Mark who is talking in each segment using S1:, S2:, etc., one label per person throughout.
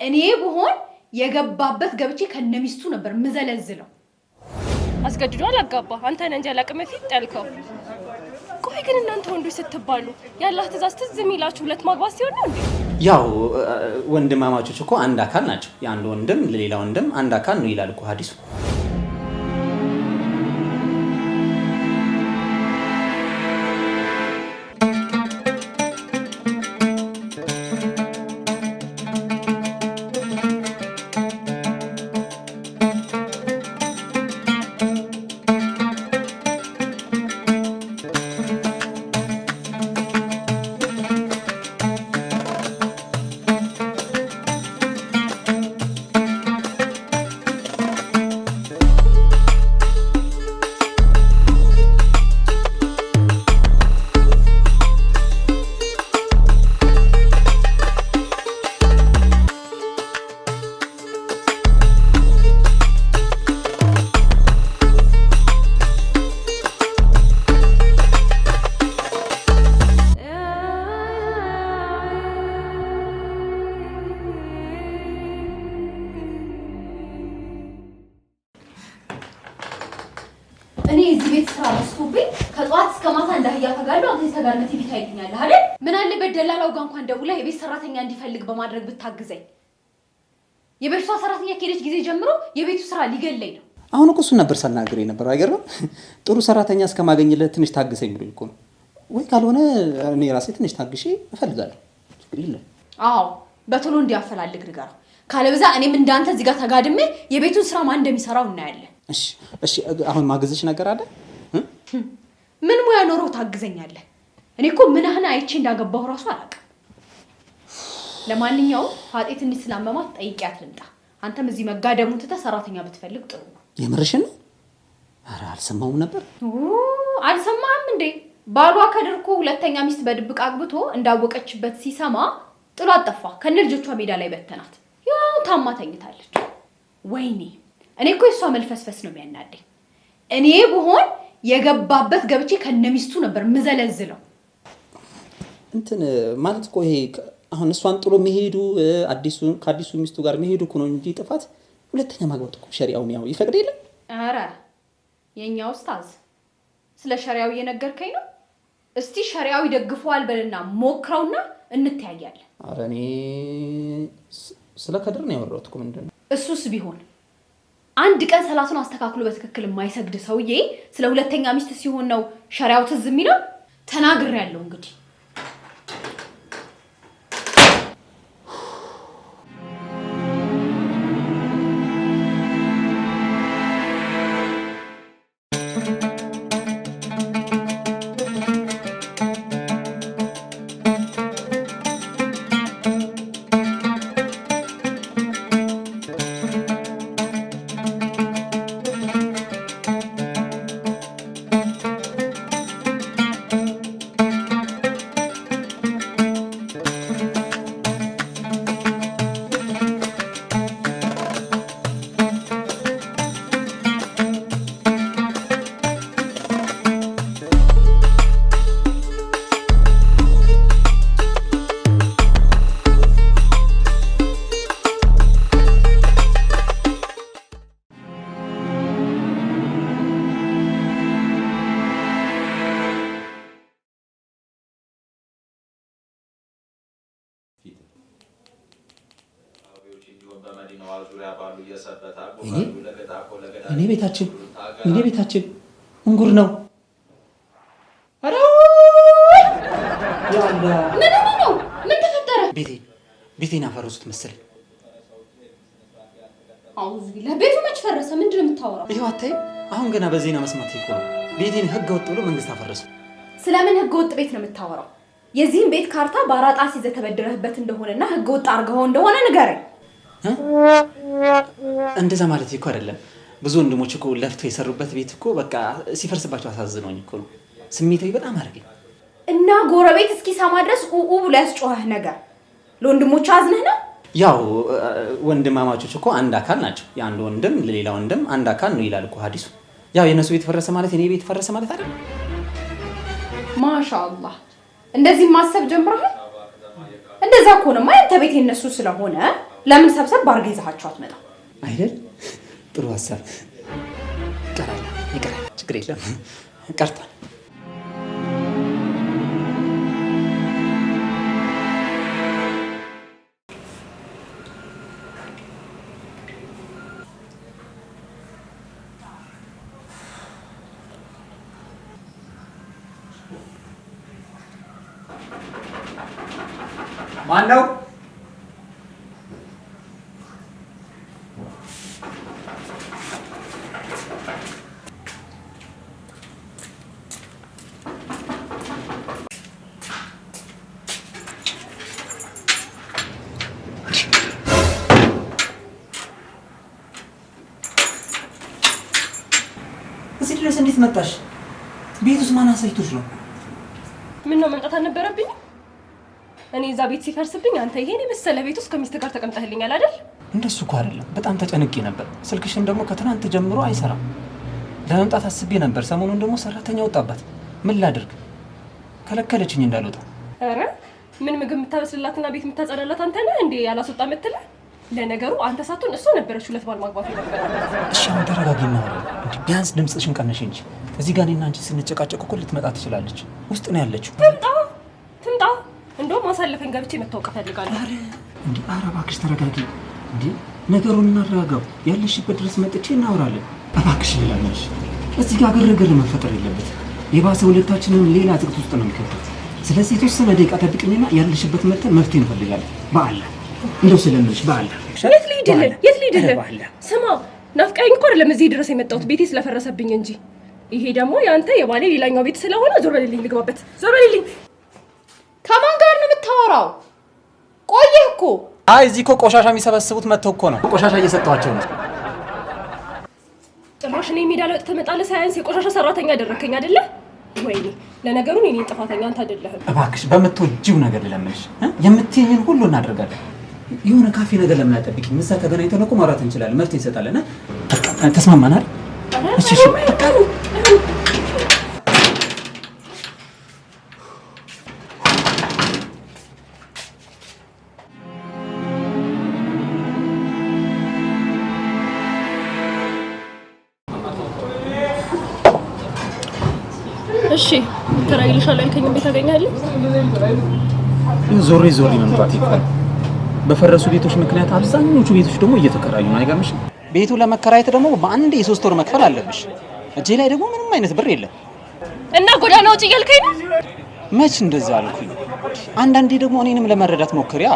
S1: እኔ ብሆን የገባበት ገብቼ ከነሚስቱ ነበር ምዘለዝለው።
S2: አስገድዶ አላጋባ አንተ ነህ እንጂ አላቅም ፊት ጠልከው። ቆይ ግን እናንተ ወንዶች ስትባሉ ያላህ ትእዛዝ ትዝ የሚላችሁ ሁለት ማግባት ሲሆን ነው እንዴ?
S3: ያው ወንድማማቾች እኮ አንድ አካል ናቸው። የአንድ ወንድም ለሌላ ወንድም አንድ አካል ነው ይላል እኮ ሐዲሱ።
S1: እኔ እዚህ ቤት ስራ መስቶብኝ ከጧት እስከ ማታ እንዳህያ ተጋለው አንተ ተጋርነት ቢታ ይገኛለህ አይደል? ምን አለ በደላላው ጋር እንኳን ደውላ የቤት ሰራተኛ እንዲፈልግ በማድረግ ብታግዘኝ። የቤቷ ሰራተኛ ከሄደች ጊዜ ጀምሮ የቤቱ ስራ ሊገለኝ ነው።
S3: አሁን እኮ እሱን ነበር ሳናግር የነበረው። አይገርም? ጥሩ ሰራተኛ እስከማገኝለት ትንሽ ታግሰኝ ብሎኝ እኮ ነው። ወይ ካልሆነ እኔ ራሴ ትንሽ ታግሼ እፈልጋለሁ። ችግር የለም።
S1: አዎ በቶሎ እንዲያፈላልግ ንገረው። ካለበዛ እኔም እንዳንተ እዚህ ጋር ተጋድሜ የቤቱን ስራ ማን እንደሚሰራው እናያለን።
S3: እሺ አሁን ማግዝሽ ነገር አለ?
S1: ምን ሙያ ኖሮ ታግዘኛለህ? እኔ እኮ ምንህን አይቼ እንዳገባሁ ራሱ አላውቅም። ለማንኛውም ፋጤ ትንሽ ስላመማት ጠይቂያት ልምጣ። አንተም እዚህ መጋደሙን ትተህ ሰራተኛ ብትፈልግ ጥሩ ነው።
S3: የምርሽን ነው? ኧረ አልሰማሁም ነበር።
S1: አልሰማህም እንዴ? ባሏ ከድርኮ ሁለተኛ ሚስት በድብቅ አግብቶ እንዳወቀችበት ሲሰማ ጥሎ አጠፋ። ከነ ልጆቿ ሜዳ ላይ በተናት። ያው ታማ ተኝታለች። ወይኔ እኔ እኮ የሷ መልፈስፈስ ነው የሚያናደኝ። እኔ ብሆን የገባበት ገብቼ ከነሚስቱ ነበር ምዘለዝለው።
S3: እንትን ማለት እኮ ይሄ አሁን እሷን ጥሎ መሄዱ ከአዲሱ ሚስቱ ጋር መሄዱ እኮ ነው እንጂ ጥፋት ሁለተኛ ማግባት እኮ ሸሪዓው ያው ይፈቅድ የለም።
S1: ኧረ የኛ ኡስታዝ ስለ ሸሪዓው እየነገርከኝ ነው? እስቲ ሸሪዓው ይደግፈዋል በልና ሞክረውና እንተያያለን።
S3: ኧረ እኔ ስለ ከድር ነው ያወራሁት እኮ። ምንድን ነው
S1: እሱስ ቢሆን አንድ ቀን ሰላቱን አስተካክሎ በትክክል የማይሰግድ ሰውዬ ስለ ሁለተኛ ሚስት ሲሆን ነው ሸሪዓው ትዝ የሚለው? ተናግሬያለሁ እንግዲህ።
S3: እኔ ቤታችን እንጉር ነው። አረ ያላ
S1: ምን ተፈጠረ?
S3: ቤቴን አፈረሱት መሰለኝ።
S1: አውዝ ቢላ ቤቱ መች ፈረሰ? ምንድን ነው የምታወራው?
S3: ይሄው አታይ አሁን ገና በዜና መስማት እኮ ነው። ቤቴን ህገ ወጥ ብሎ መንግስት አፈረሰው።
S1: ስለምን ህገ ወጥ ቤት ነው የምታወራው? የዚህን ቤት ካርታ ባራጣ ሲዘ ተበድረህበት እንደሆነና ህገ ወጥ አርገው እንደሆነ ንገረኝ።
S3: እንደዛ ማለት እኮ አይደለም። ብዙ ወንድሞች እኮ ለፍተው የሰሩበት ቤት እኮ በቃ ሲፈርስባቸው አሳዝነውኝ እኮ ነው። ስሜታዊ በጣም አደረገኝ።
S1: እና ጎረቤት እስኪሰማ ድረስ ኡኡ ብሎ ያስጮኸህ ነገር ለወንድሞች አዝነህ ነው?
S3: ያው ወንድማማቾች እኮ አንድ አካል ናቸው። የአንድ ወንድም ለሌላ ወንድም አንድ አካል ነው ይላል እኮ ሐዲሱ። ያው የነሱ ቤት ፈረሰ ማለት የኔ ቤት ፈረሰ ማለት አይደል?
S1: ማሻአላህ እንደዚህ ማሰብ ጀምረሃል? እንደዛ ከሆነማ ያንተ ቤት የነሱ ስለሆነ ለምን ሰብሰብ ባርገ ይዛሃቸው አትመጣ
S3: አይደል? ጥሩ ሀሳብ። ይቀራል፣ ችግር የለም ቀርቷል። ማን ነው? እዚህ ድረስ እንዴት መጣሽ? ቤት ውስጥ ማን አሳይቶሽ ነው?
S2: ምን ነው መምጣት አልነበረብኝ? እኔ እዛ ቤት ሲፈርስብኝ አንተ ይሄን የመሰለ ቤት ውስጥ ከሚስት ጋር ተቀምጠህልኛል አይደል?
S3: እንደሱ እኮ አይደለም። በጣም ተጨንቄ ነበር። ስልክሽን ደግሞ ከትናንት ጀምሮ አይሰራም። ለመምጣት አስቤ ነበር። ሰሞኑን ደግሞ ሰራተኛ ወጣባት። ምን ላድርግ? ከለከለችኝ እንዳልወጣ።
S2: ኧረ ምን ምግብ የምታበስልላትና ቤት የምታጸዳላት አንተ ነህ እንዴ? ያላስወጣ ምትለ? ለነገሩ አንተ ሳትሆን እሷ ነበረች ሁለት ባል ማግባት ነበር።
S3: እሺ አሁን ተረጋጊና እንዴ ቢያንስ ድምፅሽን ቀነሽ እንጂ እዚህ ጋር እኔና አንቺ ስንጨቃጨቅ እኮ ልትመጣ ትችላለች። ውስጥ ነው ያለችው።
S2: ትምጣ። እንደውም አሳልፈኝ ገብቼ መታወቅ እፈልጋለሁ።
S3: እንዴ ኧረ እባክሽ ተረጋጊ። እንዴ ነገሩን እናረጋጋው። ያለሽበት ድረስ መጥቼ እናወራለን። እባክሽ ልላመንሽ። እዚህ ጋር ግርግር መፈጠር የለበት። የባሰ ሁለታችንን ሌላ ዝግት ውስጥ ነው የሚከተት። ስለዚህ የተወሰነ ደቂቃ ጠብቅኝና ያለሽበት መጥተን መፍትሄ እንፈልጋለን። በአለ እንደው ስለምንሽ በአለ
S2: የት ልሂድልህ? ስማ ናፍቃኝ እኮ አይደለም እዚህ ድረስ የመጣሁት ቤቴ ስለፈረሰብኝ እንጂ። ይሄ ደግሞ ያንተ የባሌ ሌላኛው ቤት ስለሆነ ዞር በልልኝ፣ ልግባበት። ዞር በልልኝ።
S1: ከማን ጋር ነው የምታወራው? ቆየህ እኮ።
S3: አይ እዚህ እኮ ቆሻሻ የሚሰበስቡት መተው እኮ ነው። ቆሻሻ እየሰጠዋቸው ነው።
S2: ጭራሽ እኔ ሜዳ ላይ ተመጣለ ሳያንስ የቆሻሻ ሰራተኛ አደረከኝ አይደለ? ወይኔ ለነገሩ እኔ ጥፋተኛ አንተ አይደለህም።
S3: እባክሽ በምትወጂው ነገር ልለምንሽ፣ የምትይኝን ሁሉ እናደርጋለን። የሆነ ካፌ ነገር ለምን አጠብቂኝ? እዛ ተገናኝተን እኮ ማውራት እንችላለን፣ መፍትሄ እንሰጣለን። ተስማማናል? እሺ
S2: እሺ ተራይልሻል ያልከኝ ቤት ታገኛለህ?
S3: ዞሬ መምጣት ይቆም። በፈረሱ ቤቶች ምክንያት አብዛኞቹ ቤቶች ደግሞ እየተከራዩ ነው። አይገርምሽም? ቤቱ ለመከራየት ደግሞ በአንድ የ3 ወር መክፈል አለብሽ። እጄ ላይ ደግሞ ምንም አይነት ብር የለም
S2: እና ጎዳና ውጭ እያልከኝ ነው?
S3: መች እንደዛ አልኩኝ። አንዳንዴ ደግሞ እኔንም ለመረዳት ሞክሪያ።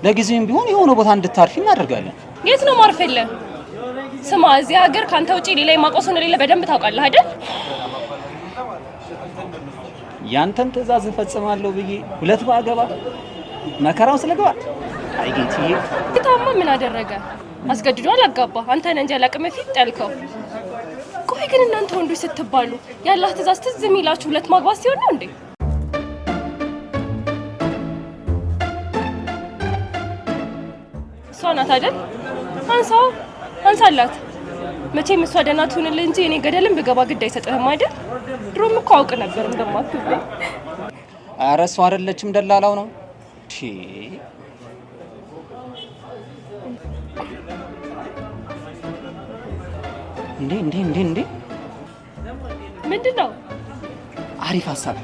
S3: ለጊዜም ቢሆን የሆነ ቦታ እንድታርፊ እናደርጋለን።
S2: የት ነው ማርፈለ? ስማ እዚህ ሀገር ካንተ ውጪ ሌላ የማውቀው ሰው እንደሌለ በደንብ ታውቃለህ አይደል?
S3: ያንተን ትዕዛዝ እፈጽማለሁ ብዬ ሁለት ባገባ መከራው ስለገባ አይጌትዬ
S2: ታማ ምን አደረገ? አስገድዶ አላጋባ። አንተ ነህ እንጂ አላቅም ፊት ጠልከው። ቆይ ግን እናንተ ወንዶች ስትባሉ ያላህ ትዕዛዝ ትዝ የሚላችሁ ሁለት ማግባት ሲሆን ነው እንዴ? እሷ ናት አይደል? አንሳላት። መቼም እሷ ደህና ትሁንልህ እንጂ እኔ ገደልን ብገባ ግድ አይሰጥህም አይደል? ድሮም እኮ አውቅ ነበር እንደማትወደኝ።
S3: ኧረ እሷ አይደለችም ደላላው ነው። እሺ እንዴ
S2: ምንድን ነው?
S3: አሪፍ ሀሳብ።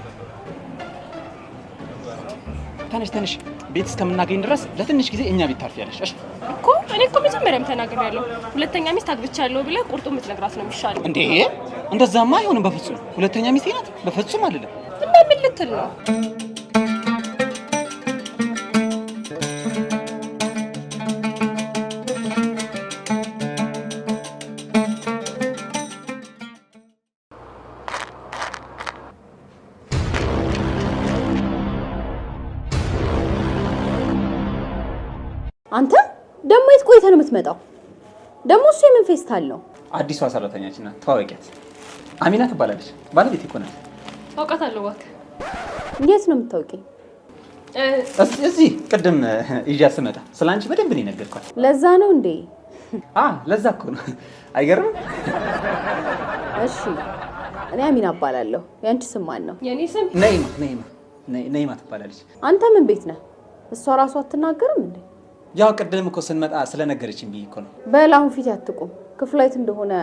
S3: ተነሽ ቤት እስከምናገኝ ድረስ ለትንሽ ጊዜ እኛ ቤት ታርፊያለሽ። እሺ
S2: እኔ እኮ መጀመሪያም ተናግሬያለሁ። ሁለተኛ ሚስት አግብቻለሁ ብለህ ቁርጡ የምትነግራት ነው የሚሻለው።
S3: እንዴ እንደዛማ አይሆንም በፍጹም። ሁለተኛ ሚስቴ ናት። በፍጹም አይደለም።
S2: እና ምን ልትል ነው?
S1: አንተ ደግሞ የት ቆይተህ ነው የምትመጣው? ደግሞ እሱ የምን ፌስታል ነው?
S3: አዲሷ ሰራተኛችን ናት። ተዋወቂያት። አሚና ትባላለች። ባለቤት እኮ ናት።
S2: አውቃታለሁ። እባክህ
S1: የት ነው የምታውቂኝ?
S3: እዚህ ቅድም ይዣት ስመጣ ስላንቺ በደንብ ነው የነገርኳት።
S1: ለዛ ነው እንዴ?
S3: ለዛ እኮ ነው። አይገርምም?
S1: እሺ እኔ አሚና እባላለሁ። ያንቺ ስም ማን ነው?
S2: የኔ ስም
S3: ነይማ ትባላለች።
S1: አንተ ምን ቤት ነህ? እሷ ራሷ አትናገርም እንዴ?
S3: ያው ቅድም እኮ ስንመጣ ስለነገረችኝ ብዬ እኮ ነው።
S1: በል አሁን ፊት አትቁም። ክፍሏ የት እንደሆነ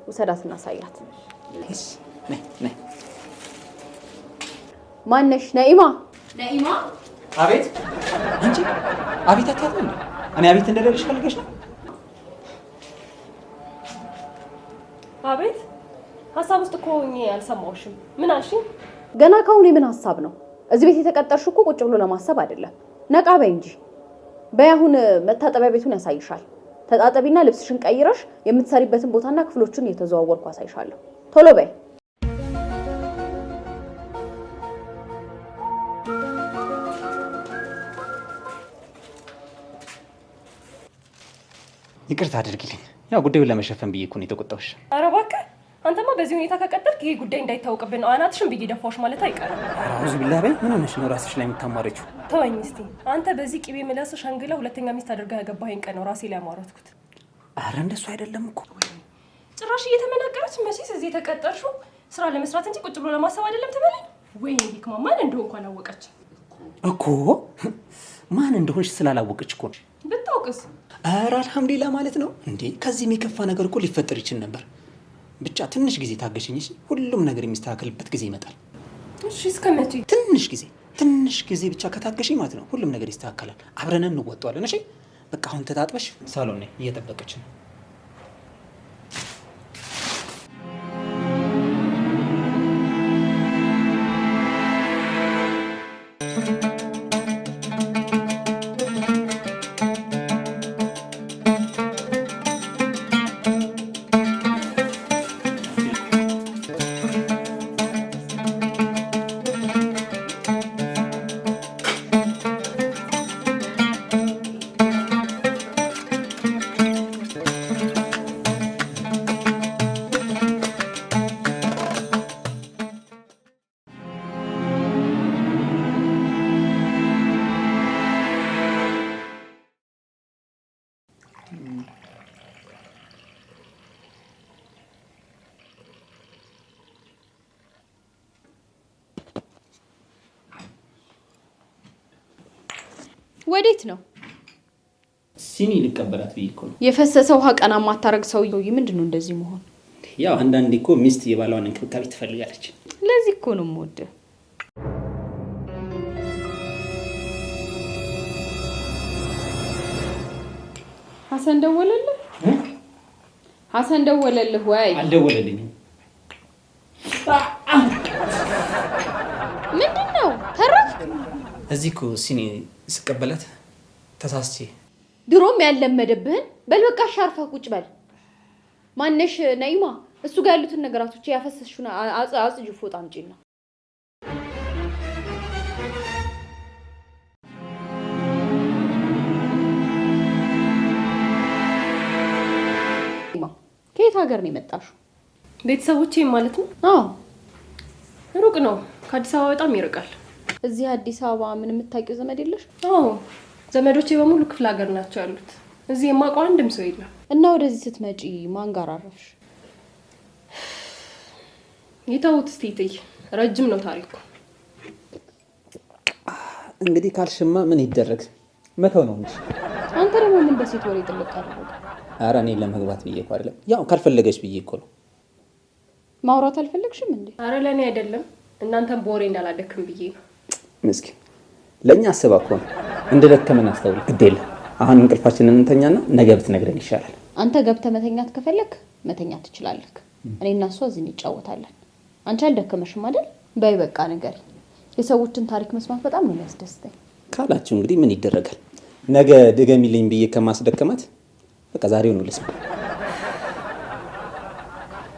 S1: ውሰዳት እናሳያት።
S3: እሺ ነይ።
S1: ማነሽ? ነኢማ።
S3: አቤት። አንቺ አቤት አትያትም እንዴ? እኔ አቤት እንደሌለሽ ፈልገሽ ነው?
S2: አቤት። ሀሳብ ውስጥ እኮ ሆኜ አልሰማሁሽም። ምን አልሽኝ?
S1: ገና ከአሁኑ የምን ሀሳብ ነው? እዚህ ቤት የተቀጠርሽ እኮ ቁጭ ብሎ ለማሰብ አይደለም። ነቃ በይ እንጂ። በይ አሁን መታጠቢያ ቤቱን ያሳይሻል። ተጣጠቢና ልብስሽን ቀይረሽ የምትሰሪበትን ቦታና ክፍሎቹን እየተዘዋወርኩ አሳይሻለሁ። ቶሎ በይ።
S3: ይቅርታ አድርጊልኝ። ያው ጉዳዩን ለመሸፈን ብዬ እኮ ነው የተቆጣሁሽ።
S2: ኧረ እባክህ አንተማ በዚህ ሁኔታ ከቀጠልክ ይሄ ጉዳይ እንዳይታወቅብን ነው አናትሽን ብዬ ደፋሽ ማለት አይቀርም።
S3: አውዝ ቢላህ በይ። ምን ሆነሽ ነው ራስሽ ላይ የምታማረችው?
S2: ተወኝ እስቲ። አንተ በዚህ ቅቤ ምላስ ሸንግለ ሁለተኛ ሚስት አድርጋ ያገባኸኝ ቀን ነው ራሴ ላይ ያማረትኩት።
S3: አረ እንደሱ አይደለም እኮ።
S2: ጭራሽ እየተመናቀረች መቼስ እዚህ የተቀጠርሽው ስራ ለመስራት እንጂ ቁጭ ብሎ ለማሰብ አይደለም ትበለኝ። ወይኔ ቢክማ ማን እንደሆነ እንኳን አወቀች
S3: እኮ። ማን እንደሆንሽ ስላላወቀች እኮ።
S2: ብታውቅስ?
S3: አረ አልሐምዱሊላህ ማለት ነው እንዴ። ከዚህም የከፋ ነገር እኮ ሊፈጠር ይችል ነበር። ብቻ ትንሽ ጊዜ ታገሽኝ እሺ። ሁሉም ነገር የሚስተካከልበት ጊዜ ይመጣል።
S2: እሺ እስከ መቼ?
S3: ትንሽ ጊዜ ብቻ ከታገሽኝ ማለት ነው ሁሉም ነገር ይስተካከላል። አብረን እንወጣዋለን። እሺ በቃ አሁን ተጣጥበሽ ሳሎን ነኝ፣ እየጠበቀች ነው።
S1: ወዴት ነው?
S3: ሲኒ ልቀበላት ብዬ እኮ ነው።
S1: የፈሰሰ ውሃ ቀና ማታረግ ሰውዬው ምንድን ነው እንደዚህ መሆን?
S3: ያው አንዳንዴ እኮ ሚስት የባሏን እንክብካቤ ትፈልጋለች።
S1: ለዚህ እኮ ነው የምወደው። ሀሰን ደወለልህ? ሀሰን ደወለልህ ወይ?
S3: አልደወለልኝም።
S1: ምንድን ነው ተረፍ?
S3: እዚህ እኮ ሲኒ ስቀበላት ተሳስቼ።
S1: ድሮም ያለመደብህን በል በቃ ሻርፈህ ቁጭ በል። ማነሽ? ነይማ። እሱ ጋር ያሉትን ነገራቶች ያፈሰስሽuna አጽጁ ፎጣ አምጪና። ከየት ሀገር ነው የመጣሽው?
S2: ቤተሰቦቼ ማለት ነው?
S1: አዎ።
S2: ሩቅ ነው፣ ከአዲስ አበባ በጣም ይርቃል።
S1: እዚህ አዲስ አበባ ምን የምታውቂው ዘመድ የለሽ?
S2: አዎ፣ ዘመዶቼ በሙሉ ክፍለ ሀገር ናቸው ያሉት። እዚህ የማውቀው አንድም ሰው የለም።
S1: እና ወደዚህ ስትመጪ ማን ጋር አረፍሽ?
S2: ይተውት እስቲ እትዬ፣ ረጅም ነው ታሪኩ።
S3: እንግዲህ ካልሽማ ምን ይደረግ፣ መተው ነው እንጂ።
S1: አንተ ደግሞ ምን በሴት ወሬ ጥልቅ አደረገ?
S3: ኧረ እኔ ለመግባት ብዬ እኮ አይደለም፣ ያው ካልፈለገች ብዬ እኮ ነው።
S1: ማውራት አልፈለግሽም እንዴ?
S2: ኧረ ለእኔ አይደለም፣ እናንተም በወሬ እንዳላደክም ብዬ ነው።
S3: ምስኪን ለእኛ አስባ እኮ ነው። እንደደከመን አስተውል። ግድ የለም አሁን እንቅልፋችንን እንተኛና ነገ ብትነግረን ይሻላል።
S1: አንተ ገብተህ መተኛት ከፈለክ መተኛት ትችላለህ። እኔ እና እሷ እዚህ እንጫወታለን። አንቺ አልደከመሽም አይደል? በይ በቃ ነገር የሰዎችን ታሪክ መስማት በጣም ነው የሚያስደስተኝ።
S3: ካላችሁ እንግዲህ ምን ይደረጋል። ነገ ድገሚልኝ ብዬ ከማስደከማት በቃ ዛሬው ነው ልስማ።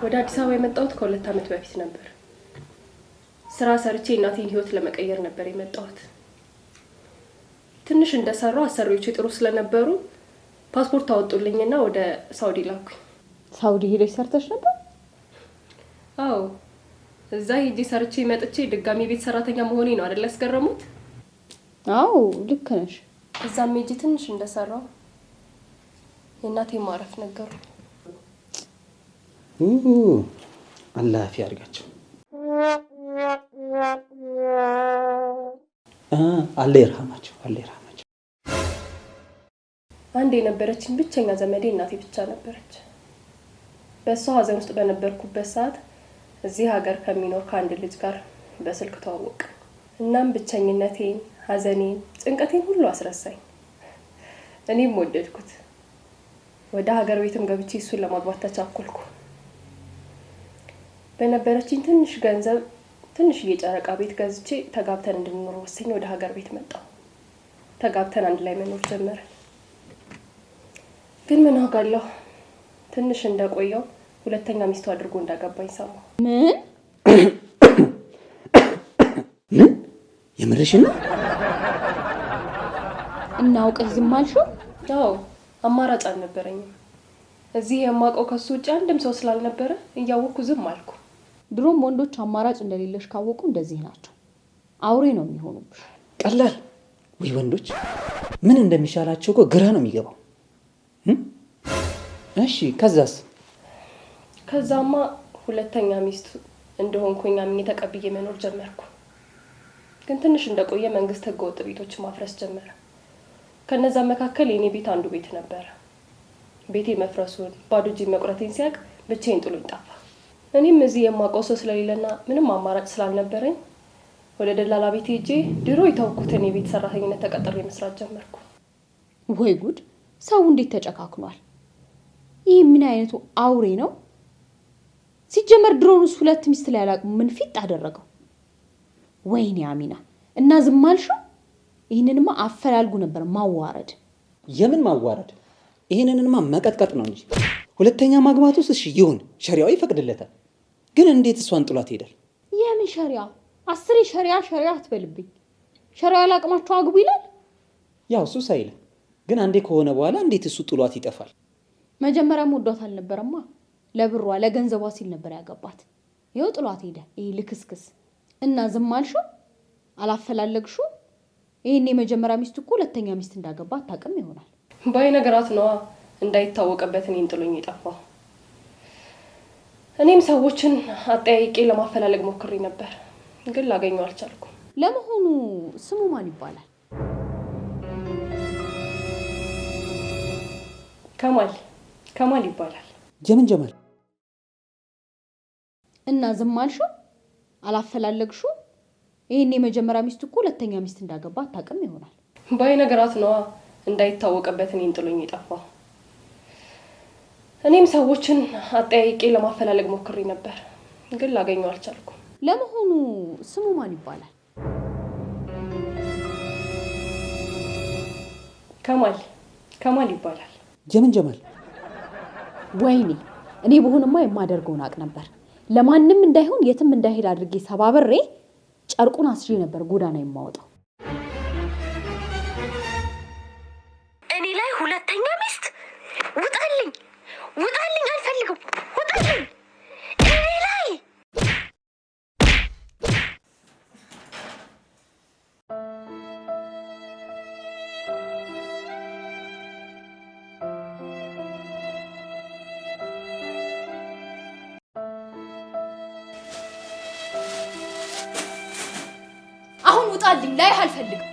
S2: ወደ አዲስ አበባ የመጣሁት ከ2 ዓመት በፊት ነበር። ስራ ሰርቼ እናቴን ህይወት ለመቀየር ነበር የመጣሁት። ትንሽ እንደሰራው አሰሪዎቼ ጥሩ ስለነበሩ ፓስፖርት አወጡልኝና ወደ ሳውዲ ላኩኝ።
S1: ሳውዲ ሄደሽ ሰርተሽ ነበር?
S2: አዎ፣ እዛ ሄጄ ሰርቼ መጥቼ ድጋሚ ቤት ሰራተኛ መሆኔ ነው አይደል ያስገረሙት?
S1: አዎ ልክ ነሽ።
S2: እዛም ሄጄ ትንሽ እንደሰራው የእናቴ ማረፍ ነገሩ።
S3: አላህ ያርጋቸው። አላህ ይርሐማቸው።
S2: አንድ የነበረችኝ ብቸኛ ዘመዴ እናቴ ብቻ ነበረች። በሷ ሀዘን ውስጥ በነበርኩበት ሰዓት እዚህ ሀገር ከሚኖር ከአንድ ልጅ ጋር በስልክ ተዋወቅ። እናም ብቸኝነቴን፣ ሀዘኔን፣ ጭንቀቴን ሁሉ አስረሳኝ። እኔም ወደድኩት። ወደ ሀገር ቤትም ገብቼ እሱን ለማግባት ተቻኮልኩ። በነበረችኝ ትንሽ ገንዘብ ትንሽ የጨረቃ ቤት ገዝቼ ተጋብተን እንድንኖር ወሰኝ ወደ ሀገር ቤት መጣሁ። ተጋብተን አንድ ላይ መኖር ጀመርን። ግን ምን አውቃለሁ ትንሽ እንደቆየው ሁለተኛ ሚስቱ አድርጎ እንዳገባኝ ሰማሁ።
S1: ምን
S3: የምርሽ ነው?
S1: እናውቅህ ዝም አልሽው?
S2: አዎ አማራጭ አልነበረኝም። እዚህ የማውቀው ከሱ ውጭ አንድም ሰው ስላልነበረ እያወቅኩ ዝም አልኩ።
S1: ድሮም ወንዶች አማራጭ እንደሌለሽ ካወቁ እንደዚህ ናቸው። አውሬ ነው የሚሆኑብሽ።
S3: ቀላል ወይ ወንዶች ምን እንደሚሻላቸው እኮ ግራ ነው የሚገባው። እሺ ከዛስ?
S2: ከዛማ ሁለተኛ ሚስቱ እንደሆንኩኝ አምኜ ተቀብዬ መኖር ጀመርኩ። ግን ትንሽ እንደቆየ መንግስት ህገወጥ ቤቶች ማፍረስ ጀመረ። ከነዛ መካከል የኔ ቤት አንዱ ቤት ነበረ። ቤቴ መፍረሱን ባዶ እጄ መቁረቴን ሲያውቅ ብቻዬን ጥሎኝ ጠፋ። እኔም እዚህ የማውቀው ሰው ስለሌለና ምንም አማራጭ ስላልነበረኝ ወደ ደላላ ቤት ሄጄ ድሮ የተውኩትን የቤት ሰራተኝነት ተቀጥሬ መስራት ጀመርኩ።
S1: ወይ ጉድ! ሰው እንዴት ተጨካክኗል! ይህ ምን አይነቱ አውሬ ነው? ሲጀመር ድሮውንስ ሁለት ሚስት ላይ አላቅም ምን ፊት አደረገው? ወይኔ አሚና እና ዝም አልሽው? ይህንንማ አፈላልጉ ነበር ማዋረድ።
S3: የምን ማዋረድ? ይህንንማ መቀጥቀጥ ነው እንጂ ሁለተኛ ማግባቱስ እሺ ይሁን፣ ሸሪዓው ይፈቅድለታል። ግን እንዴት እሷን ጥሏት ይሄዳል?
S1: የምን ሸሪዓ? አስሬ ሸሪዓ አትበልብኝ። ሸሪዓ ያላቅማቸው አግቡ ይላል።
S3: ያው እሱ ሳይል ግን አንዴ ከሆነ በኋላ እንዴት እሱ ጥሏት ይጠፋል?
S1: መጀመሪያም ወዷት አልነበረማ። ለብሯ ለገንዘቧ ሲል ነበር ያገባት። ይኸው ጥሏት ሄደ። ይሄ ልክስክስ እና ዝም አልሽው? አላፈላለግሽው? ይሄን የመጀመሪያ ሚስት እኮ ሁለተኛ ሚስት እንዳገባ አታውቅም ይሆናል።
S2: ባይ ነገራት ነዋ እንዳይታወቅበት እኔን ጥሎኝ የጠፋው። እኔም ሰዎችን አጠያይቄ ለማፈላለግ ሞክሬ ነበር፣ ግን ላገኘው አልቻልኩም።
S1: ለመሆኑ ስሙ ማን ይባላል? ከማል ይባላል።
S3: የምን ጀማል?
S1: እና ዝም አልሽው? አላፈላለግሽው? ይሄን የመጀመሪያ ሚስት እኮ ሁለተኛ ሚስት እንዳገባ አታውቅም ይሆናል።
S2: ባይ ነገራት ነዋ እንዳይታወቅበት እኔን ጥሎኝ የጠፋው። እኔም ሰዎችን አጠያይቄ ለማፈላለግ ሞክሬ ነበር፣ ግን ላገኘው አልቻልኩም።
S1: ለመሆኑ ስሙ ማን ይባላል?
S2: ከማል ይባላል።
S3: የምን ጀማል?
S1: ወይኔ እኔ በሆንማ የማደርገውን አቅ ነበር። ለማንም እንዳይሆን የትም እንዳይሄድ አድርጌ ሰባብሬ ጨርቁን አስዤ ነበር ጎዳና የማወጣው።
S4: እኔ ላይ ሁለተኛ ሚስት? ውጣልኝ! አልፈልግም! ውጣልኝ! እኔ ላይ
S1: አሁን ውጣልኝ! ላይ አልፈልግም!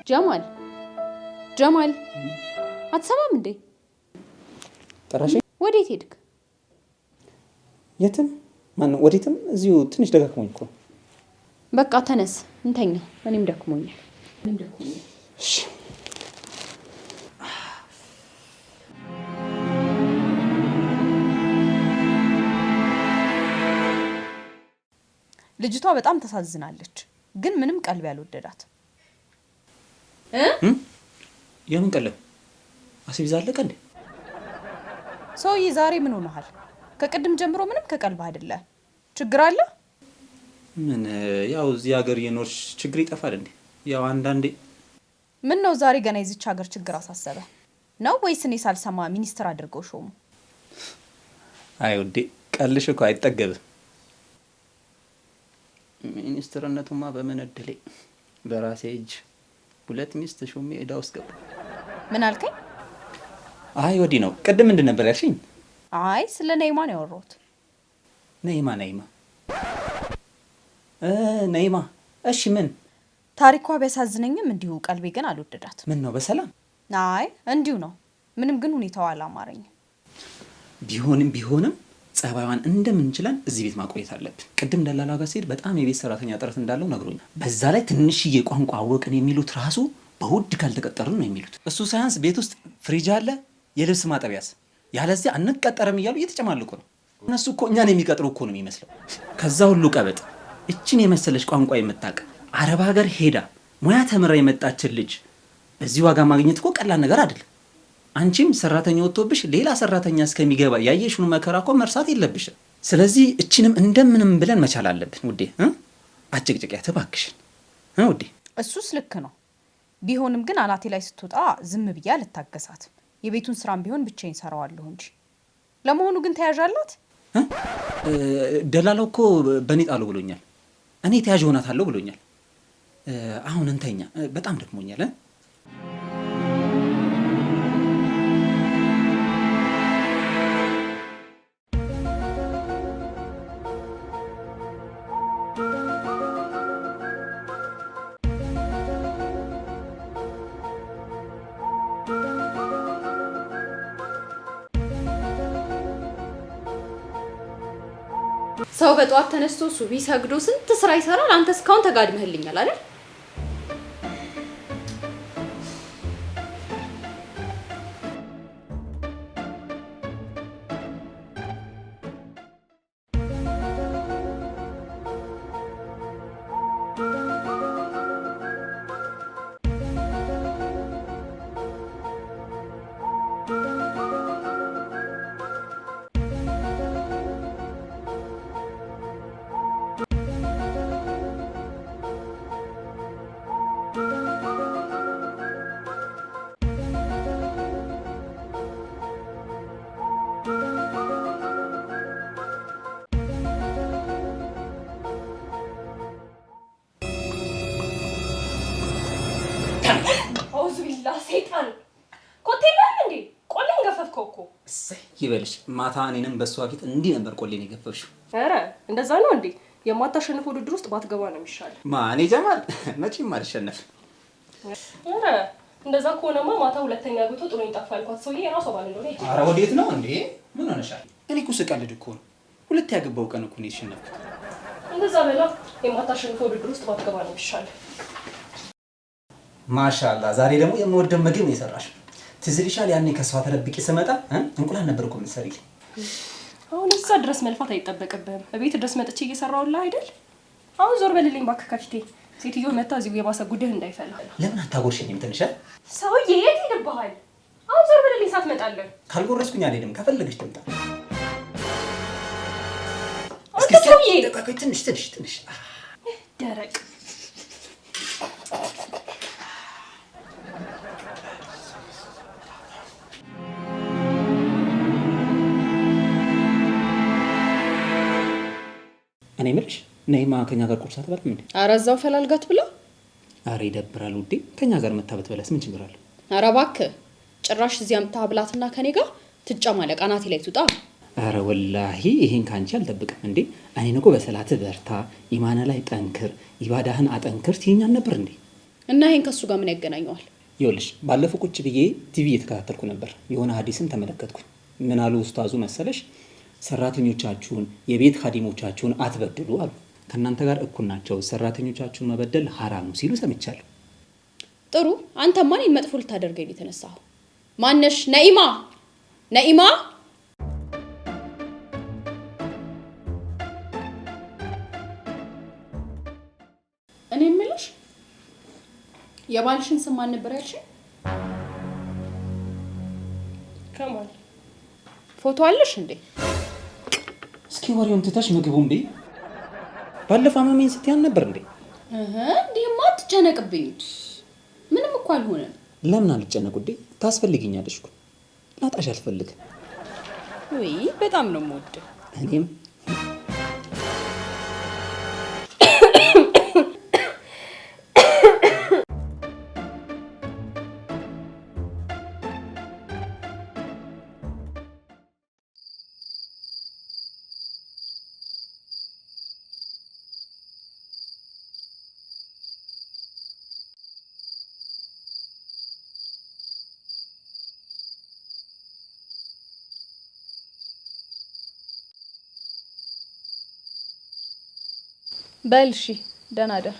S1: ጀማል አትሰማም እንዴ?
S3: ጠራሽ?
S1: ወዴት ሄድክ?
S3: የትም ማነው? ወዴትም? እዚሁ ትንሽ ደጋግሞኝ እኮ።
S1: በቃ ተነስ እንተኛ። እኔም ደክሞኛል።
S3: እሺ
S1: ልጅቷ በጣም ተሳዝናለች፣ ግን ምንም ቀልብ ያልወደዳት።
S3: የምን ቀለብ? አስቤዛ አለቀ እንዴ?
S1: ሰውዬ ዛሬ ምን ሆነሃል? ከቅድም ጀምሮ ምንም ከቀልብ አይደለ። ችግር አለ?
S3: ምን ያው እዚህ ሀገር የኖርሽ ችግር ይጠፋል እንዴ? ያው አንዳንዴ።
S1: ምን ነው ዛሬ ገና የዚች ሀገር ችግር አሳሰበ ነው ወይስ እኔ ሳልሰማ ሚኒስትር አድርገው ሾሙ?
S3: አይ ውዴ ቀልሽ እኮ አይጠገብም። ሚኒስትርነቱማ በምን እድሌ በራሴ እጅ 2 ሚስት ሾሜ እዳ ውስጥ ገባ።
S1: ምን አልከኝ?
S3: አይ ወዲህ ነው። ቅድም ምንድን ነበር ያልሽኝ?
S1: አይ ስለ ነይማ ነው ያወራሁት።
S3: ነይማ እሺ ምን?
S1: ታሪኳ ቢያሳዝነኝም እንዲሁ ቀልቤ ግን አልወደዳት።
S3: ምን ነው በሰላም?
S1: አይ እንዲሁ ነው። ምንም ግን ሁኔታው አላማረኝም።
S3: ቢሆንም ጸባይዋን እንደምንችለን እዚህ ቤት ማቆየት አለብን። ቅድም ደላላ ጋር ሲሄድ በጣም የቤት ሰራተኛ ጥረት እንዳለው ነግሮኛል። በዛ ላይ ትንሽዬ ቋንቋ አወቅን የሚሉት ራሱ በውድ ካልተቀጠርን ነው የሚሉት። እሱ ሳያንስ ቤት ውስጥ ፍሪጅ አለ፣ የልብስ ማጠቢያስ፣ ያለዚያ አንቀጠርም እያሉ እየተጨማልቁ ነው። እነሱ እኮ እኛን የሚቀጥሩ እኮ ነው የሚመስለው። ከዛ ሁሉ ቀበጥ እችን የመሰለች ቋንቋ የምታውቅ አረብ ሀገር ሄዳ ሙያ ተምራ የመጣችን ልጅ በዚህ ዋጋ ማግኘት እኮ ቀላል ነገር አይደለም። አንቺም ሰራተኛ ወጥቶብሽ ሌላ ሰራተኛ እስከሚገባ ያየሽውን መከራ እኮ መርሳት የለብሽም። ስለዚህ እችንም እንደምንም ብለን መቻል አለብን ውዴ። አጭቅጭቂያት እባክሽን ውዴ።
S1: እሱስ ልክ ነው። ቢሆንም ግን አናቴ ላይ ስትወጣ ዝም ብዬ አልታገሳትም። የቤቱን ስራም ቢሆን ብቻዬን ሰራዋለሁ እንጂ። ለመሆኑ ግን ተያዣላት?
S3: ደላላው እኮ በኔ ጣሉ ብሎኛል። እኔ ተያዥ ሆናታለሁ ብሎኛል። አሁን እንተኛ፣ በጣም ደክሞኛል።
S1: ሰው በጠዋት ተነስቶ ሱቢ ሰግዶ ስንት ስራ ይሰራል። አንተ እስካሁን ተጋድመህልኛል አይደል?
S2: ሰይጣን ኮቴላል እንዴ? ቆሌን ገፈፍከው እኮ።
S3: እሰይ ይበልሽ። ማታ እኔንም በሷ ፊት እንዲህ ነበር ቆሌን የገፈፍሽው።
S2: ኧረ እንደዛ ነው እንዴ? የማታሸንፈው ውድድር ውስጥ ባትገባ ነው የሚሻለው።
S3: ማን ጀማል? መቼም አልሸነፍ።
S2: ኧረ እንደዛ ከሆነማ ማታ ሁለተኛ ገብቶ ጥሎኝ ጠፋ ያልኳት ሰውዬ የራሷ ባል እንደሆነ።
S3: ኧረ ወዴት ነው እንዴ? ምን ሆነሻል? እኔ እኮ ስቀልድ እኮ ነው። ሁለት ያገባው ቀን እኮ ነው የተሸነፍኩት።
S2: እንደዛ በላ። የማታሸንፈው ውድድር ውስጥ ባትገባ ነው የሚሻለው።
S3: ማሻአላ ዛሬ ደግሞ የምወደው ምግብ ነው የሰራሽ። ትዝ ይልሻል ያኔ ከሷ ተደብቄ ስመጣ እንቁላል ነበር እኮ የምትሰሪልኝ።
S2: አሁን እዛ ድረስ መልፋት አይጠበቅብህም። እቤት ድረስ መጥቼ እየሰራሁልህ አይደል? አሁን ዞር በልልኝ እባክህ ከፊቴ። ሴትዮ መታ እዚሁ የባሰ ጉድህ እንዳይፈላ።
S3: ለምን አታጎርሽኝም? ትንሽ
S2: ሰውዬ የት ይደብሃል? አሁን ዞር በልልኝ ሳትመጣለህ።
S3: ካልጎረስኩኝ አልሄድም። ከፈለገች ትምጣ።
S2: እስኪ ሰውዬ
S3: ትንሽ
S2: ደረቅ
S3: እኔ የምልሽ ነይማ ከኛ ጋር ቁርስ አትበላም እንዴ?
S1: ኧረ እዛው ፈላልጋት ብላ።
S3: ኧረ ይደብራል ውዴ። ከኛ ጋር መታበት በላስ ምን ችግር አለ?
S1: ኧረ እባክህ ጭራሽ እዚያ አምጥተህ አብላትና ከኔ ጋር ትጨማለቅ። አናቴ ላይ ትውጣ።
S3: ኧረ ወላሂ ይሄን ካንቺ አልጠብቅም እንዴ። እኔን እኮ በሰላት በርታ፣ ኢማን ላይ ጠንክር፣ ኢባዳህን አጠንክር ትይኛል ነበር እንዴ።
S1: እና ይሄን ከሱ ጋር ምን ያገናኘዋል?
S3: ይኸውልሽ ባለፈው ቁጭ ብዬ ቲቪ እየተከታተልኩ ነበር። የሆነ ሐዲስን ተመለከትኩ። ምን አሉ ኡስታዙ መሰለሽ? ሰራተኞቻችሁን የቤት ኻዲሞቻችሁን አትበድሉ አሉ። ከእናንተ ጋር እኩል ናቸው፣ ሰራተኞቻችሁን መበደል ሐራም ነው ሲሉ ሰምቻለሁ።
S1: ጥሩ። አንተማ እኔን መጥፎ ልታደርገኝ የተነሳኸው ማነሽ? ነኢማ ነኢማ እኔ የምልሽ የባልሽን ስም ማን ነበር ያልሽኝ?
S2: ከማል
S1: ፎቶ አለሽ እንዴ?
S3: እስኪ ወሬውን ትተሽ ምግቡን ብይ። ባለፈው አመመኝ ስትያን ነበር እንዴ?
S1: እንዲህማ አትጨነቅብኝ። ምንም እኮ አልሆነም።
S3: ለምን አልጨነቅ ውዴ? ታስፈልጊኛለሽ እኮ። ላጣሽ አልፈልግም።
S1: ወይ በጣም ነው የምወደው።
S3: እኔም
S1: በል እሺ፣ ደህና ደር።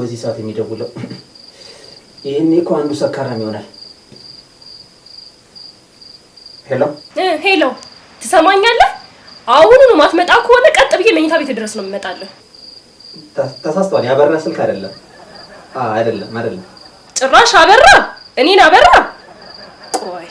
S3: በዚህ ሰዓት የሚደውለው? ይሄኔ እኮ አንዱ ሰካራም ይሆናል። ሄሎ
S2: ሄሎ፣ ትሰማኛለህ? አሁኑኑ ማትመጣ ከሆነ ቀጥ ብዬ መኝታ ቤት ድረስ ነው የምመጣልህ።
S3: ተሳስተዋል። ያበራ ስልክ አይደለም። አይደለም።
S2: ጭራሽ አበራ? እኔን አበራ? ቆይ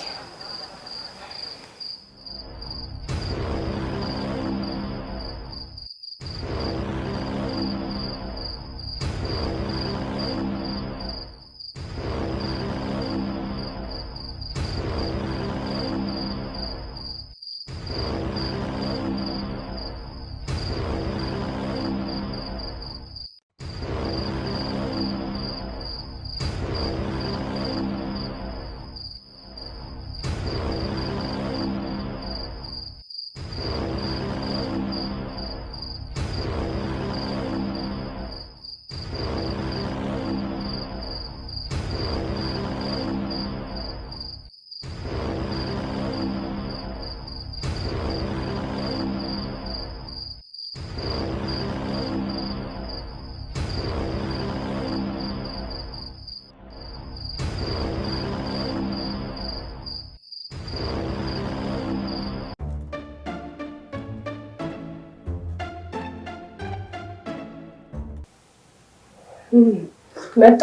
S2: መጣ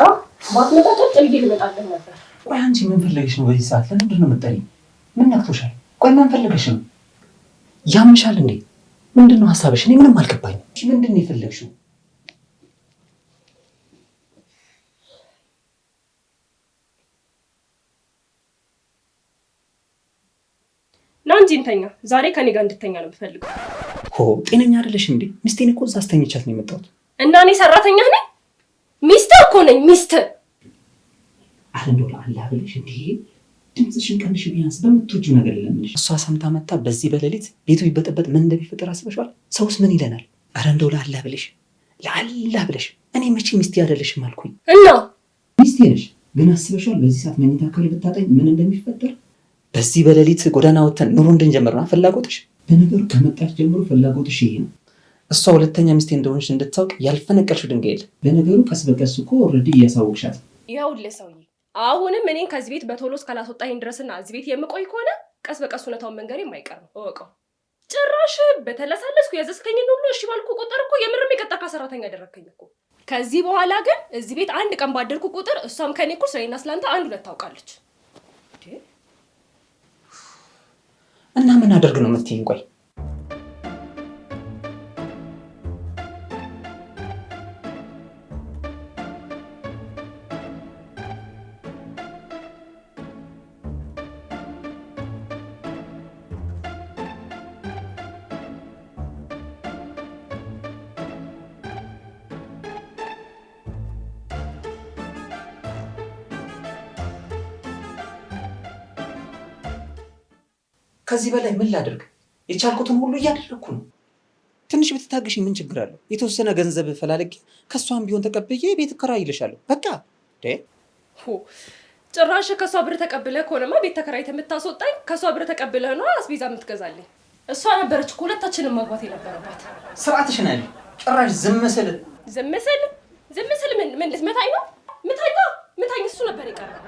S2: ማትመጣ ቀጥል ልመጣልህ ነበር።
S3: ቆይ አንቺ ምን ፈልገሽ ነው በዚህ ሰዓት? ለምንድን ነው የምትጠሪኝ? ምን ነክቶሻል? ቆይ ምን ፈልገሽ ነው? ያምሻል እንዴ? ምንድነው ሐሳብሽ? እኔ ምንም አልገባኝም። እሺ ምንድነው የፈለግሽው?
S2: ና እንጂ እንተኛ። ዛሬ ከኔ ጋር እንድተኛ ነው የምፈልገው።
S3: ጤነኛ አይደለሽ እንዴ? ሚስቴን እኮ እዛ አስተኝቻት ነው የመጣሁት።
S2: እና እኔ ሰራተኛ ነኝ? ሚስት እኮ ነኝ። ሚስት
S3: አረ እንደው ለአላህ ብለሽ እንዴ ድምፅሽን ቀንሽ፣ ቢያንስ በምትወጂው ነገር ለምንሽ። እሷ ሰምታ መታ በዚህ በሌሊት ቤቱ ይበጠበጥ ምን እንደሚፈጠር አስበሽዋል? ሰውስ ምን ይለናል? አረ እንደው ለአላህ ብለሽ እኔ መቼ ሚስቴ አይደለሽም አልኩኝ።
S2: እና
S3: ሚስቴ ነሽ፣ ግን አስበሽዋል? በዚህ ሰዓት መኝታ ክፍል ብታጠኝ ምን እንደሚፈጠር? በዚህ በሌሊት ጎዳና ወተን ኑሮ እንድንጀምር ነው ፍላጎትሽ? በነገሩ ከመጣች ጀምሮ ፍላጎትሽ ይሄ ነው። እሷ ሁለተኛ ሚስቴ እንደሆንሽ እንድታውቅ ያልፈነቀልሽው ድንጋይ የለ። በነገሩ ቀስ በቀስ እኮ ኦልሬዲ እያሳወቅሻት።
S2: ይኸውልህ ሰውዬ፣ አሁንም እኔን ከዚህ ቤት በቶሎ እስካላስወጣኸኝ ድረስና እዚህ ቤት የምቆይ ከሆነ ቀስ በቀስ እውነታውን መንገሬ የማይቀር ነው፣ እወቀው። ጭራሽ በተለሳለስኩ ያዘዝከኝን ሁሉ እሺ ባልኩ ቁጥር እኮ የምርም የቀጠርካ ሰራተኛ ያደረግከኝ እኮ። ከዚህ በኋላ ግን እዚህ ቤት አንድ ቀን ባደርኩ ቁጥር እሷም ከኔ እኮ ስለኔና ስለአንተ አንድ ሁለት ታውቃለች።
S3: እና ምን አደርግ ነው የምትይኝ? ቆይ ከዚህ በላይ ምን ላድርግ? የቻልኩትን ሁሉ እያደረግኩ ነው። ትንሽ ብትታገሽ ምን ችግር አለው? የተወሰነ ገንዘብ ፈላልጌ ከሷም ቢሆን ተቀብዬ ቤት እከራይልሻለሁ። በቃ
S2: ጭራሽ ከሷ ብር ተቀብለህ ከሆነማ ቤት ተከራይተህ የምታስወጣኝ ከሷ ብር ተቀብለህ ነው አስቤዛ የምትገዛልኝ። እሷ ነበረች እኮ ሁለታችንም ማግባት የነበረባት።
S3: ስርዓትሽን አይደል? ጭራሽ ዝም ስል
S2: ምን ልትመታኝ ነው? ምታኝ እሱ ነበር የቀረው።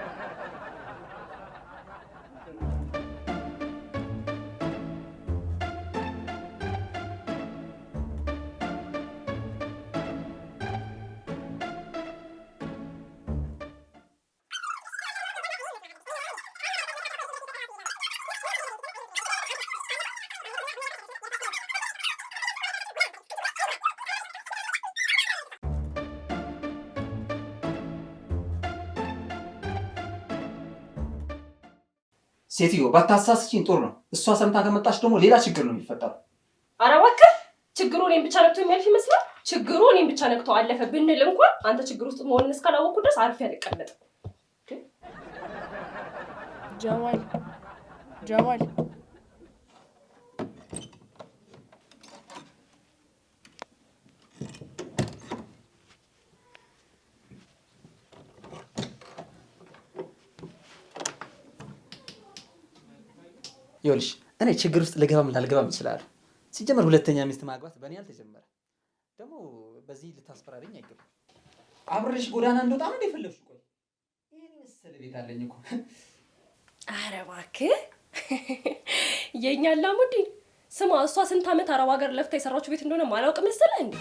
S3: ሴትዮ ባታሳስችኝ ጥሩ ነው። እሷ ሰምታ ከመጣች ደግሞ ሌላ ችግር ነው የሚፈጠረው።
S2: ኧረ እባክህ ችግሩ እኔን ብቻ ነክቶ የሚያልፍ ይመስላል? ችግሩ እኔን ብቻ ነክቶ አለፈ ብንል እንኳን አንተ ችግር ውስጥ መሆንን እስካላወቅኩ ድረስ አርፌ አልቀመጥም። ጀማል
S3: ይኸውልሽ እኔ ችግር ውስጥ ልገባም ላልገባም እችላለሁ። ሲጀመር ሁለተኛ ሚስት ማግባት በእኔ አልተጀመረ። ደግሞ በዚህ ልታስፈራሪኝ አይገባም። አብሬሽ ጎዳና እንደወጣ ነው የፈለግሽው? ቆይ ይሄን መሰለ ቤት አለኝ እኮ።
S2: ኧረ እባክህ የኛ አላሙዲን ስማ፣ እሷ ስንት ዓመት አረብ ሀገር ለፍታ የሰራችው ቤት እንደሆነ ማላውቅ መሰለህ እንዴ?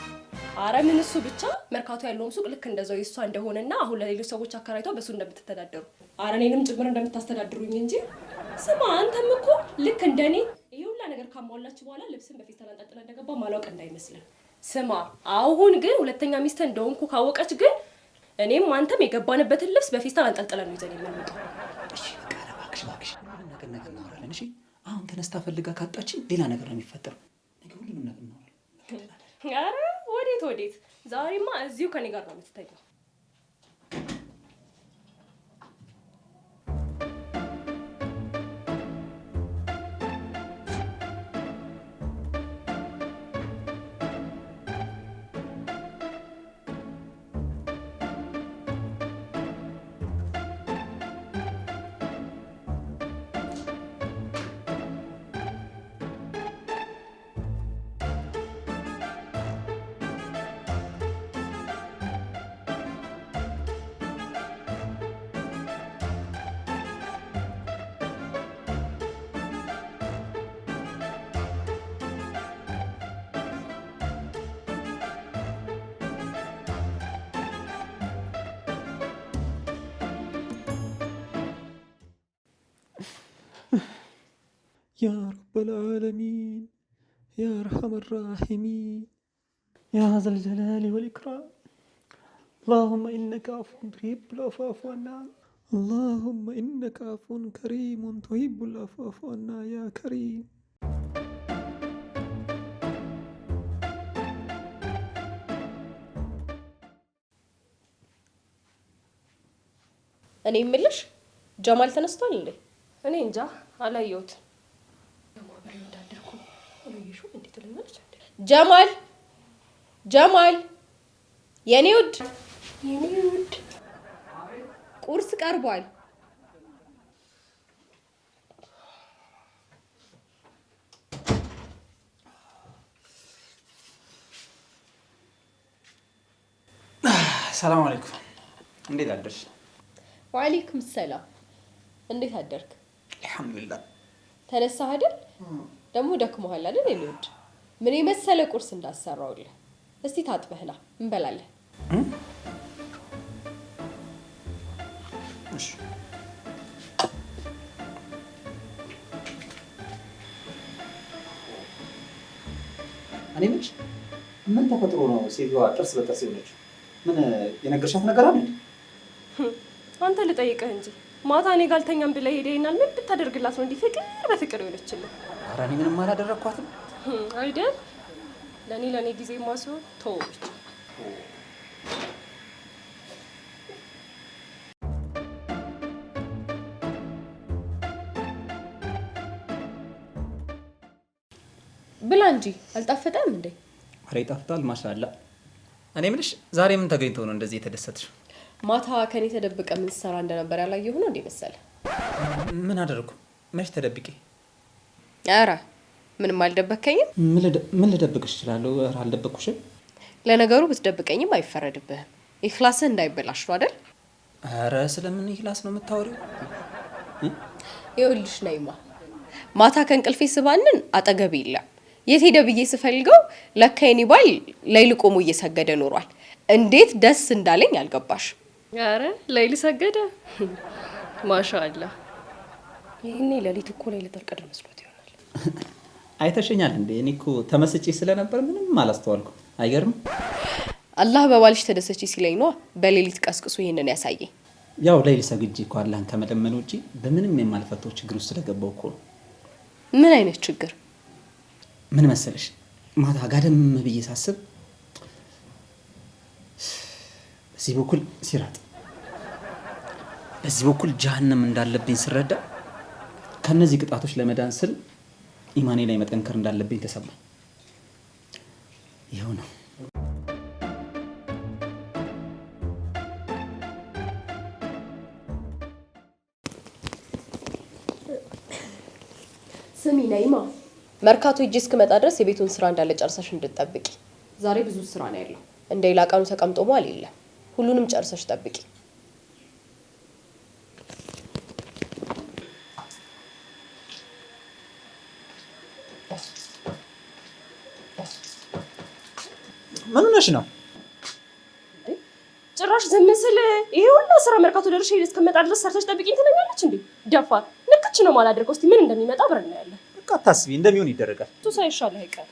S2: ኧረ ምን እሱ ብቻ መርካቶ ያለውም ሱቅ ልክ እንደዛው የእሷ እንደሆነና አሁን ለሌሎች ሰዎች አከራይቷ በሱ እንደምትተዳደሩ፣ ኧረ እኔንም ጭምር እንደምታስተዳድሩኝ እንጂ። ስማ አንተም እኮ ልክ እንደኔ ይሄ ሁላ ነገር ካሟላች በኋላ ልብስን በፌስታል አንጠልጥላ እንደገባ ማላውቅ እንዳይመስልህ። ስማ አሁን ግን ሁለተኛ ሚስት እንደሆንኩ ካወቀች ግን እኔም አንተም የገባንበትን ልብስ በፌስታል አንጠልጥለን ነው ይዘን የምንወጣው።
S3: እሺ እባክሽ ሁሉንም ነገር እናወራለን። እሺ አሁን ተነስታ ፈልጋ ካጣችን ሌላ ነገር ነው የሚፈጠረው። ነገ ሁሉንም ነገር እናወራለን።
S2: ኧረ ወዴት? ዛሬማ እዚሁ ከኔ ጋር ነው የምትተኛው።
S3: ያ ረበል ዓለሚን يا أرحم الراحمين يا ذا الجلال والإكرام اللهم إنك عفو تحب العفو فاعف عنا اللهم إنك عفو كريم تحب العفو فاعف عنا يا كريم
S2: እኔ የምልሽ ጀማል ተነስቷል እንዴ? እኔ እንጃ አላየሁትም። ጀማል ጀማል የኔ ውድ
S1: ቁርስ ቀርቧል።
S3: ሰላም አለይኩም። እንዴት አደርሽ?
S2: ወአለይኩም ሰላም። እንዴት አደርክ?
S3: አልሐምዱሊላህ።
S2: ተነሳህ አይደል? ደግሞ ደክሞሃል አይደል? የኔ ውድ ምን የመሰለ ቁርስ እንዳሰራውልህ። እስቲ ታጥበህና እንበላለን።
S3: እሺ። እኔ ምን ተፈጥሮ ነው ሴትዮዋ ጥርስ በጥርስ የሆነችው? ምን የነገርሻት ነገር አለ?
S2: አንተ ልጠይቅህ እንጂ ማታ እኔ ጋር አልተኛም ብለህ ሄደኸኛል። ምን ብታደርግላት ነው እንዲህ ፍቅር በፍቅር የሆነችልህ?
S3: ኧረ እኔ ምንም አላደረኳትም
S2: አይደል? ለእኔ ጊዜ ማስሆን ተወች። ብላ እንጂ አልጣፈጠም እንዴ?
S3: ኧረ ይጣፍጣል። ማሻአላ። እኔ የምልሽ ዛሬ ምን ተገኝቶ ነው እንደዚህ የተደሰትሽው?
S2: ማታ ከኔ ተደብቀ ምን ሰራ እንደነበር ያላየሁ ነው እንዴ መሰለ?
S3: ምን አደረኩ? መች ተደብቄ?
S2: ኧረ ምንም አልደበከኝም።
S3: ምን ልደብቅሽ እችላለሁ? ኧረ አልደበቅኩሽም።
S2: ለነገሩ ብትደብቀኝም አይፈረድብህም። ኢኽላስህ እንዳይበላሽ ነው አይደል?
S3: ኧረ ስለምን ኢኽላስ ነው የምታወሪው?
S2: ይኸውልሽ ነይማ፣ ማታ ከእንቅልፌ ስባንን አጠገቤ የለም። የት ሄደ ብዬ ስፈልገው ለካ የኔ ባል ሌሊት ቆሞ እየሰገደ ኖሯል። እንዴት ደስ እንዳለኝ አልገባሽ? ኧረ ሌሊት ሰገደ? ማሻአላ። ይሄኔ ሌሊት እኮ ሌሊት ተርቀደ መስሎት ይሆናል።
S3: አይተሽኛል እንዴ? እኔ እኮ ተመስጬ ስለነበር ምንም አላስተዋልኩም። አይገርም?
S2: አላህ በባልሽ ተደሰች ሲለኝ ነው በሌሊት ቀስቅሶ ይሄንን ያሳየኝ።
S3: ያው ሌሊት ሰግጄ እኮ አላህን ከመለመን ውጪ በምንም የማልፈታው ችግር ውስጥ ስለገባው እኮ ነው።
S2: ምን አይነት ችግር?
S3: ምን መሰለሽ፣ ማታ ጋደም ብዬ ሳስብ በዚህ በኩል ሲራጥ በዚህ በኩል ጀሃነም እንዳለብኝ ስረዳ ከነዚህ ቅጣቶች ለመዳን ስል ኢማኔ ላይ መጠንከር እንዳለብኝ ተሰማኝ። ይኸው ነው።
S2: ስሚ ነይማ፣ መርካቶ ሂጅ እስክመጣ ድረስ የቤቱን ስራ እንዳለ ጨርሰሽ እንድትጠብቂ። ዛሬ ብዙ ስራ ነው ያለው። እንደ ሌላ ቀኑ ተቀምጦ መዋል የለም። ሁሉንም ጨርሰሽ ጠብቂ።
S3: ምን ሆነሽ ነው?
S2: ጭራሽ ዝም ስል ይሄ ሁሉ ስራ መርካቶ ደርሼ እስክመጣ ድረስ ሰርተሽ ጠብቂኝ ትለኛለች እንዴ? ደፋር ንክች ነው ማላደርገው። እስቲ ምን እንደሚመጣ አብረን እናያለን።
S3: በቃ አታስቢ፣ እንደሚሆን ይደረጋል።
S2: ቱ ሳይሻለህ አይቀር።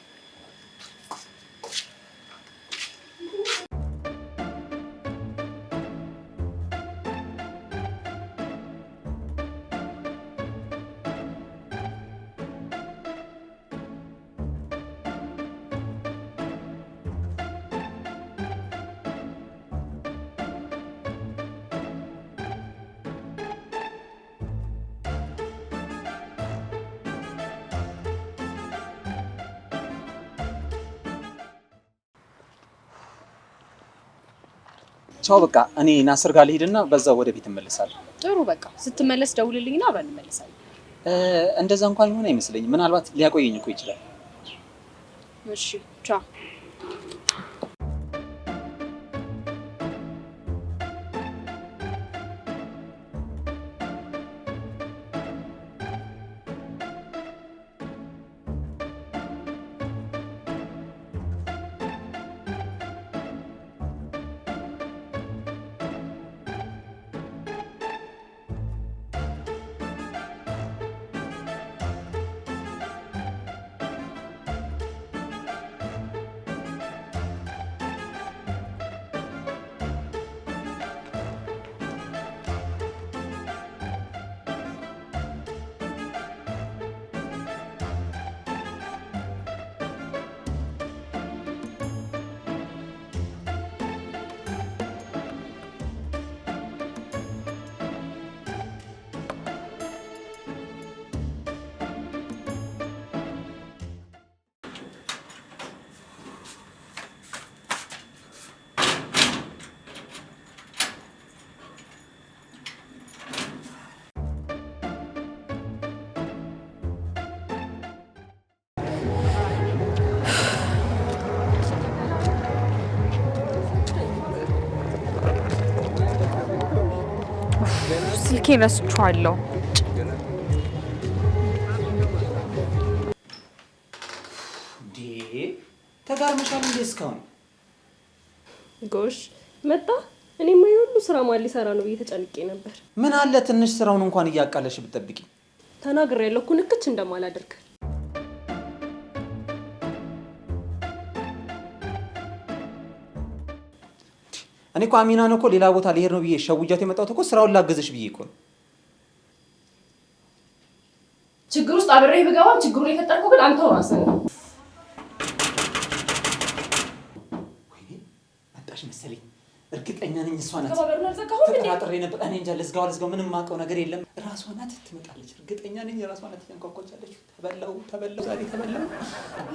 S3: ቻው። በቃ እኔ ናስር ጋር ልሂድና በዛው ወደ ቤት እመለሳለሁ።
S2: ጥሩ፣ በቃ ስትመለስ ደውልልኝና አብረን እንመለሳለን።
S3: እንደዛ እንኳን ይሆን አይመስለኝም። ምናልባት ሊያቆየኝ እኮ ይችላል።
S2: እሺ፣ ቻው።
S1: ስልኬን ረስቼዋለሁ።
S3: ተጋርመሻል እንዴ እስካሁን?
S2: ጎሽ መጣ። እኔማ የሁሉ ስራ ማን ሊሰራ ነው ብዬ ተጨንቄ ነበር።
S3: ምን አለ ትንሽ ስራውን እንኳን እያቃለሽ ብትጠብቂ።
S2: ተናግሬያለሁ እኮ ንክች እንደማላደርግ።
S3: እኔ እኮ አሚናን እኮ ሌላ ቦታ ልሄድ ነው ብዬ ሸውጃት የመጣሁት እኮ ስራውን ላገዝሽ ብዬ እኮ ነው።
S2: ችግር ውስጥ አብሬ ብገባም ችግሩን የፈጠርከው ግን አንተው ራስህ ነው።
S3: መሰለኝ እርግጠኛ ነኝ እሷ ናት።
S2: ከባበሩን አልዘጋሁም እንዴ?
S3: ተጠራጥሬ ነበር። እኔ እንጃ ልዝጋው ምንም ማውቀው ነገር የለም። ራሷ ናት ትመጣለች። እርግጠኛ ነኝ ራሷ ናት ያንኳኳቻለች። ተበላው ዛሬ ተበላው።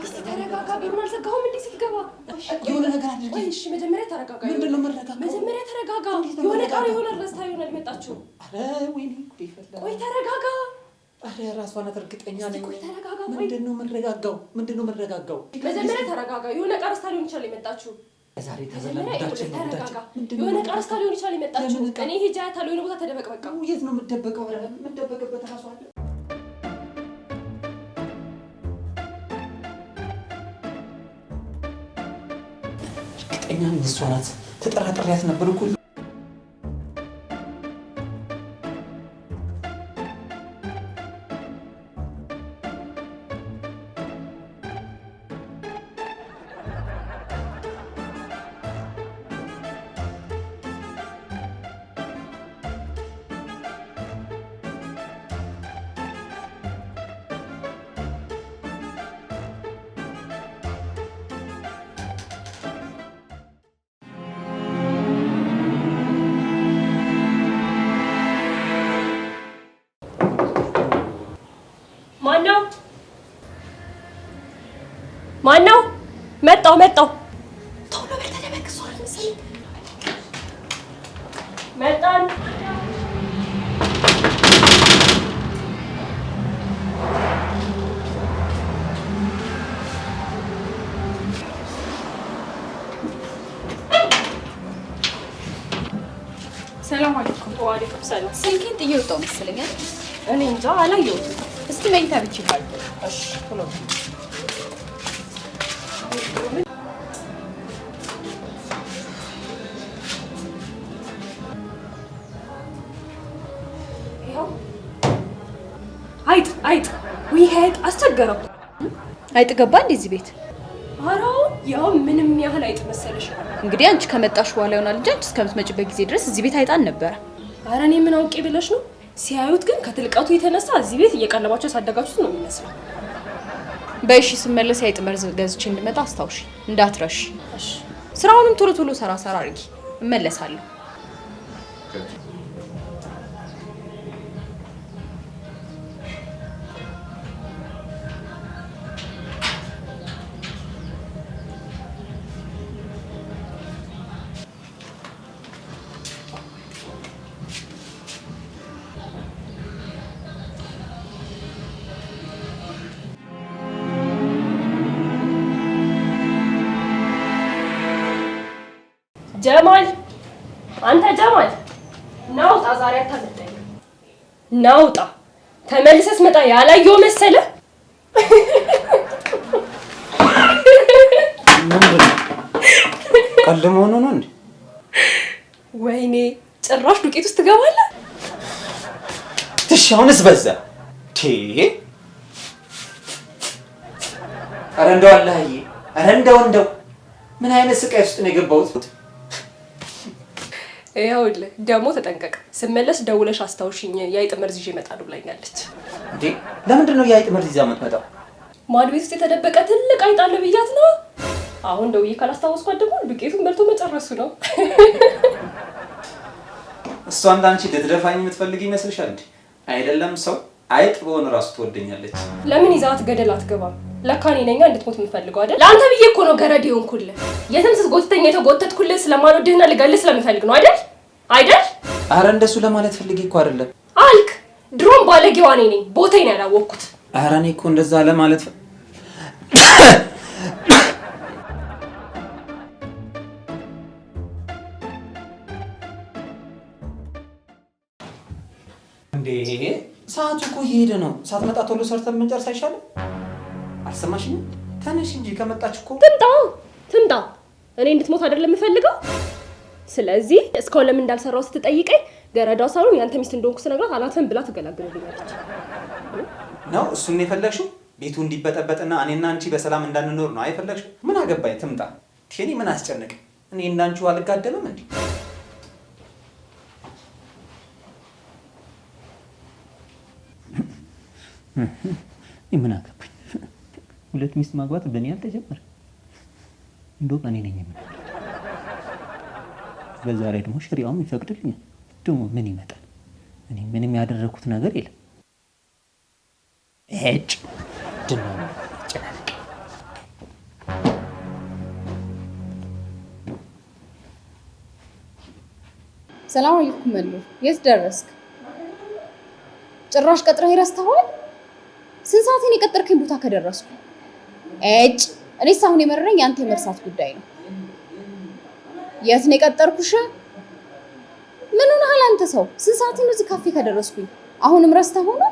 S2: እስቲ ተረጋጋ። በሩን አልዘጋሁም እንዴ? ስትገባ
S3: የሆነ ነገር አድርጊ።
S2: እሺ መጀመሪያ ተረጋጋ።
S3: ምንድን ነው መረጋጋው?
S2: መጀመሪያ ተረጋጋ። የሆነ ቃል የሆነ ረስታ ይሆናል መጣችሁ።
S3: አረ ወይኔ ጉዴ ፈላ።
S2: ቆይ ተረጋጋ።
S3: አረ ራሷ ናት እርግጠኛ ነኝ።
S2: ቆይ ተረጋጋ።
S3: ምንድን ነው መረጋጋው?
S2: መጀመሪያ ተረጋጋ። የሆነ ቃል ረስታ ሊሆን ይችላል የመጣችሁ።
S3: ዛሬ ተበላዳችን ነው ጉዳችን።
S2: የሆነ ቃርስታ ሊሆን ይችላል የመጣችሁ። እኔ ሄጃ ያታለው የሆነ ቦታ ተደበቅ። በቃ
S3: የት ነው የምትደበቀው? አረ የምትደበቅበት ራሱ አለ። እርግጠኛ ነኝ እሷ ናት። ተጠራጥሬያት ነበር እኮ።
S2: ማነው? መጣው ቶሎ በል ተደበቅ። እሷ መሰለኝ መጣን።
S1: ሰላም አለይኩም።
S2: ወአለይኩም ሰላም።
S1: ስልኬን ጥዬ ወጣሁ መሰለኝ።
S2: እኔ እንጃ አላየሁትም።
S1: እስቲ መኝታ ብቻ ይባል።
S2: እሺ ቶሎ አይጥ አይጥ አስቸገረው።
S1: አይጥ ገባ እንደዚህ ቤት?
S2: አራው ያው ምንም ያህል አይጥ መሰለሽ።
S1: እንግዲህ አንቺ ከመጣሽ በኋላ ይሆናል እንጂ አንቺ እስከምትመጪበት ጊዜ ድረስ እዚህ ቤት አይጣን ነበር።
S2: አረ እኔ ምን አውቄ ብለሽ ነው? ሲያዩት ግን ከትልቀቱ የተነሳ እዚህ ቤት እየቀለባቸው ያሳደጋችሁት ነው የሚመስለው።
S1: በእሺ ስመለስ አይጥ መርዝ ገዝቼ እንድመጣ አስታውሺ፣ እንዳትረሽ።
S2: እሺ
S1: ስራውንም ቶሎ ቶሎ ሰራ አድርጊ። እመለሳለሁ።
S2: ጀማል አንተ ጀማል ናውጣ፣ ዛሬ አታመጣኝ። ናውጣ ተመልሰስ መጣ ያላየው መሰለ።
S3: ቀልድ መሆኑ ነው እንዴ?
S2: ወይኔ ጭራሽ ዱቄት ውስጥ ትገባለህ።
S3: ትሻውንስ በዛ ቴ አረ እንደው አላህዬ፣ አረ እንደው ምን አይነት ስቃይ ውስጥ ነው የገባሁት?
S2: ይኸውልህ ደግሞ ተጠንቀቅ። ስመለስ ደውለሽ አስታውሽኝ የአይጥ መርዝ ይዤ እመጣለሁ ብላኛለች።
S3: እንዴ ለምንድን ነው የአይጥ መርዝ ይዛ የምትመጣው?
S2: ማድ ቤት ውስጥ የተደበቀ ትልቅ አይጥ አለ ብያት ነው። አሁን ደውዬ ካላስታወስኳት ደግሞ ዱቄቱን በልቶ መጨረሱ ነው።
S3: እሷ እንዳንቺ ልትደፋኝ የምትፈልግ ይመስልሻል እንዴ? አይደለም ሰው አይጥ በሆነ ራሱ ትወደኛለች።
S2: ለምን ይዛት ገደል አትገባም? ለካ እኔ ነኝ እንድትሞት የምፈልገው አይደል? ለአንተ ብዬ እኮ ነው ገረድ የሆንኩልህ። የትም ስትጎትተኛ የተጎተትኩልህ ስለማልወድህና ልገልህ ስለምፈልግ ነው አይደል?
S3: አረ እንደሱ ለማለት ፈልጌ እኮ አይደለም
S2: አልክ። ድሮም ባለጌዋ እኔ ነኝ፣ ቦታዬን ያላወቅኩት።
S3: አረ እኔ እኮ እንደዛ ለማለት እንዴ ሰዓቱ እኮ እየሄደ ነው። ሳትመጣ ቶሎ ሰርተን መንጨርስ አይሻልም? አልሰማሽኝም? ተነሽ እንጂ ከመጣች እኮ
S2: ትምጣ። እኔ እንድትሞት አይደለም የምፈልገው። ስለዚህ እስካሁን ለምን እንዳልሰራው ስትጠይቀኝ ገረዳው ሳይሆን ያንተ ሚስት እንደሆንኩ ስነግራት አናትህን ብላ ትገላግልልኛለች።
S3: ነው እሱን የፈለግሽው? ቤቱ እንዲበጠበጥና እኔና አንቺ በሰላም እንዳንኖር ነው አይፈለግሽው? ምን አገባኝ ትምጣ። እኔ ምን አስጨነቅ? እኔ እንዳንቺው አልጋደምም እንዴ? ምን አገባኝ? ሁለት ሚስት ማግባት በእኔ አልተጀመረ። እንደውም እኔ ነኝ ምን በዛ ላይ ደግሞ ሸሪዓውም ይፈቅድልኛል። ደግሞ ምን ይመጣል? እኔ ምንም ያደረኩት ነገር የለም። እጭ ድነው ጨናነቅ።
S1: ሰላም አለይኩም መሉ፣ የት ደረስክ? ጭራሽ ቀጥረህ ረስተኸዋል? ስንት ሰዓትን የቀጠርከኝ ቦታ ከደረስኩ? እጭ እኔስ አሁን የመረረኝ ያንተ የመርሳት ጉዳይ ነው። የት ነው የቀጠርኩሽ? ምን ሆነሃል አንተ ሰው? ስንት ሰዓትን ነው እዚህ ካፌ ከደረስኩኝ? አሁንም ረስተኸው ነው?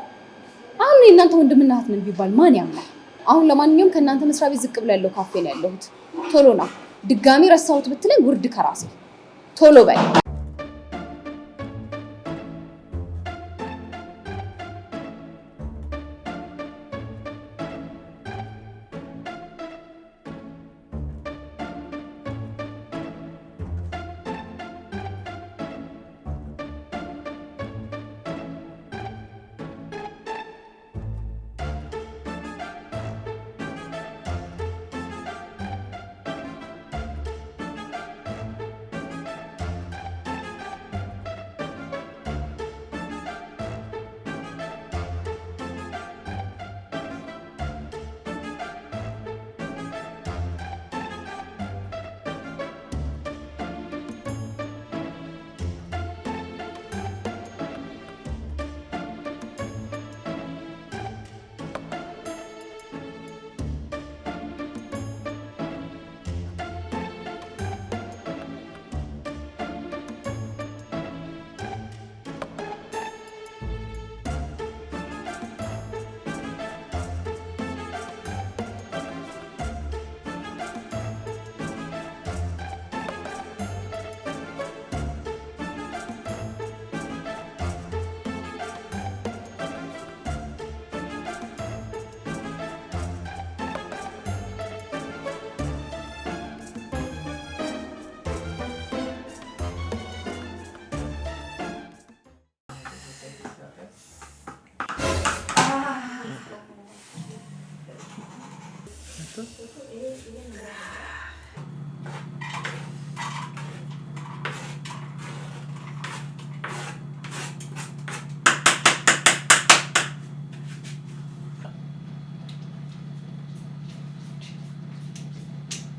S1: አሁን የእናንተ ወንድምና እህት ነን ቢባል ማን ያምናል? አሁን ለማንኛውም ከእናንተ መስሪያ ቤት ዝቅ ብሎ ያለው ካፌ ነው ያለሁት። ቶሎ ና። ድጋሚ ረሳሁት ብትለኝ ውርድ ከራሴ። ቶሎ በይ።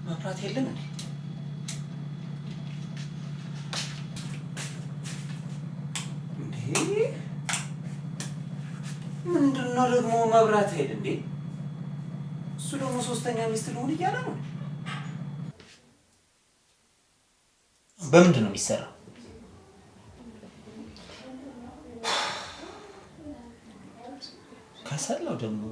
S3: መብራት የለም እንዴ? ምንድነው ደግሞ መብራት ሄድ እንዴ? እሱ ደግሞ ሶስተኛ ሚስት ልሆን እያለ ነው። በምንድን ነው የሚሰራው? ከሰላው ደግሞ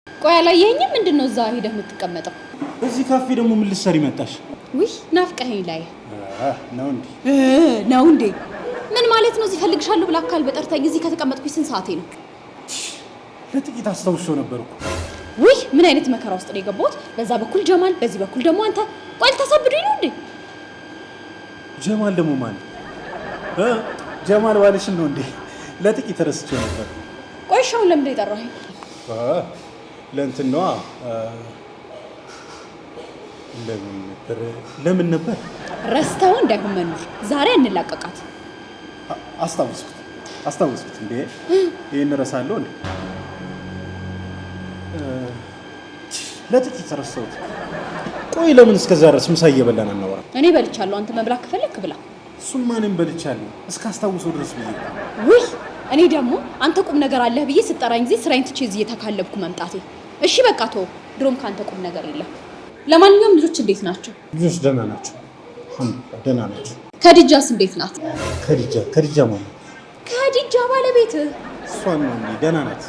S1: ቆይ አላየኸኝም? ምንድነው እዛ ሄደህ የምትቀመጠው?
S5: እዚህ ካፌ ደግሞ ምን ልትሰሪ መጣሽ?
S1: ውይ ናፍቀኸኝ ላይ
S5: ነው እንዴ?
S1: ምን ማለት ነው? እዚህ ፈልግሻለሁ ብላ አካል በጠርታኝ እዚህ ከተቀመጥኩኝ ስንት ሰዓቴ ነው?
S5: ለጥቂት አስታውሻው ነበርኩ።
S1: ውይ ምን አይነት መከራ ውስጥ ነው የገባሁት? በዛ በኩል ጀማል፣ በዚህ በኩል ደግሞ አንተ። ቆይ ልታሳብዱኝ ነው እንዴ?
S5: ጀማል ደግሞ ማን? ጀማል ባልሽን ነው እንዴ? ለጥቂት ረስቼ ነበር።
S1: ቆይ ሻውን ለምን የጠራኸኝ?
S5: ለእንትን ነዋ። ለምን ነበር?
S1: ረስተኸው እንዳይሆን መኖር ዛሬ እንላቀቃት።
S5: አስታውስኩት እንዴ? ይሄን ረሳለሁ እንዴ? ለጥቂት ረሳሁት። ቆይ ለምን እስከዛ ድረስ ምሳ እየበላን አናወራም?
S1: እኔ በልቻለሁ። አንተ መብላት ከፈለክ ብላ።
S5: እሱማ እኔም በልቻለሁ እስካስታውሰው ድረስ ብዬ።
S1: ውይ እኔ ደግሞ አንተ ቁም ነገር አለህ ብዬ ስጠራኝ ጊዜ ስራዬን ትቼ እዚህ እየተካለብኩ መምጣቴ። እሺ በቃ ተው፣ ድሮም ካንተ ቁም ነገር የለም። ለማንኛውም ልጆች እንዴት ናቸው?
S5: ልጆች ደህና ናቸው። ደህና ናቸው።
S1: ከዲጃስ እንዴት ናት?
S5: ከዲጃ ማለት
S1: ከዲጃ ባለቤት
S5: እሷን ነው እንዴ? ደህና ናት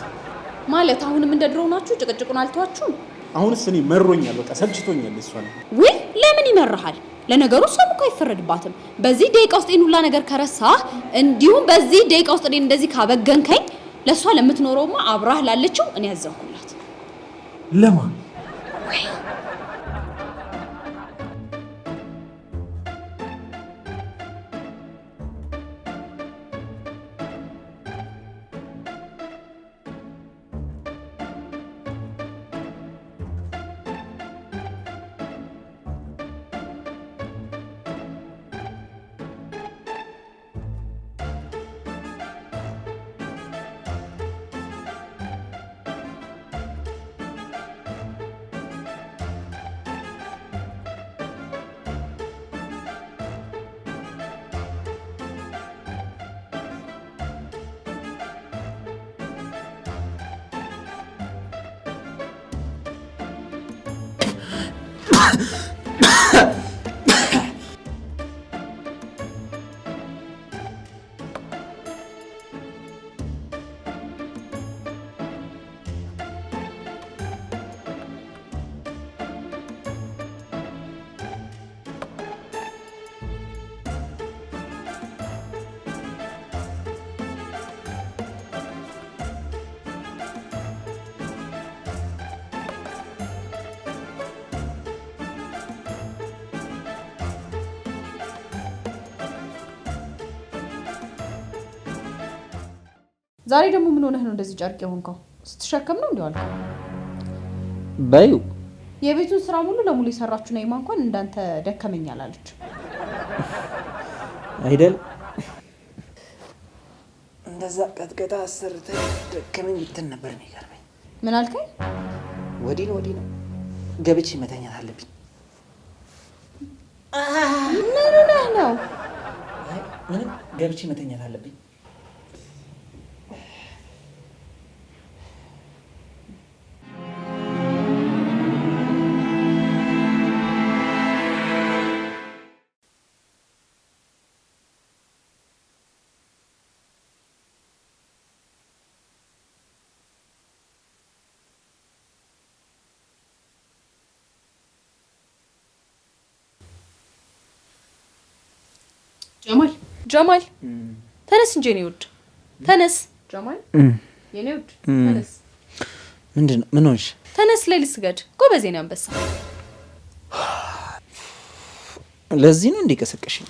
S1: ማለት አሁንም እንደ ድሮው ናችሁ? ጭቅጭቁን አልተዋችሁም?
S5: አሁንስ እኔ መሮኛል፣ በቃ ሰልችቶኛል። እሷን
S1: ውይ ለምን ይመርሃል? ለነገሩ እሷም እኮ አይፈረድባትም። በዚህ ደቂቃ ውስጥ ይሄን ሁላ ነገር ከረሳህ፣ እንዲሁም በዚህ ደቂቃ ውስጥ እኔን እንደዚህ ካበገንከኝ፣ ለእሷ ለምትኖረውማ አብራህ ላለችው እኔ ያዘንኩላት።
S5: ለማን
S1: ዛሬ ደግሞ ምን ሆነህ ነው እንደዚህ ጨርቅ የሆንከው? ስትሸከም ነው እንዴ አልከው?
S3: በዩ
S1: የቤቱን ስራ ሙሉ ለሙሉ የሰራችሁ ነይማ እንኳን እንዳንተ ደከመኝ አላለች
S3: አይደል?
S6: እንደዛ ቀጥቀጣ አሰርተህ ደከመኝ ብትን ነበር የሚገርመኝ።
S1: ምን አልከኝ?
S6: ወዲህ ነው ገብቼ መተኛት አለብኝ።
S1: ምን ነው?
S6: ምንም ገብቼ መተኛት አለብኝ።
S1: ጀማል ተነስ እንጂ የኔ ውድ ተነስ። ጀማል የኔ ውድ ተነስ።
S6: ምንድነው? ምን ሆንሽ?
S1: ተነስ ላይ ልስገድ። ጎበዝ የኔ አንበሳ።
S6: ለዚህ ነው እንዲቀሰቀሽኝ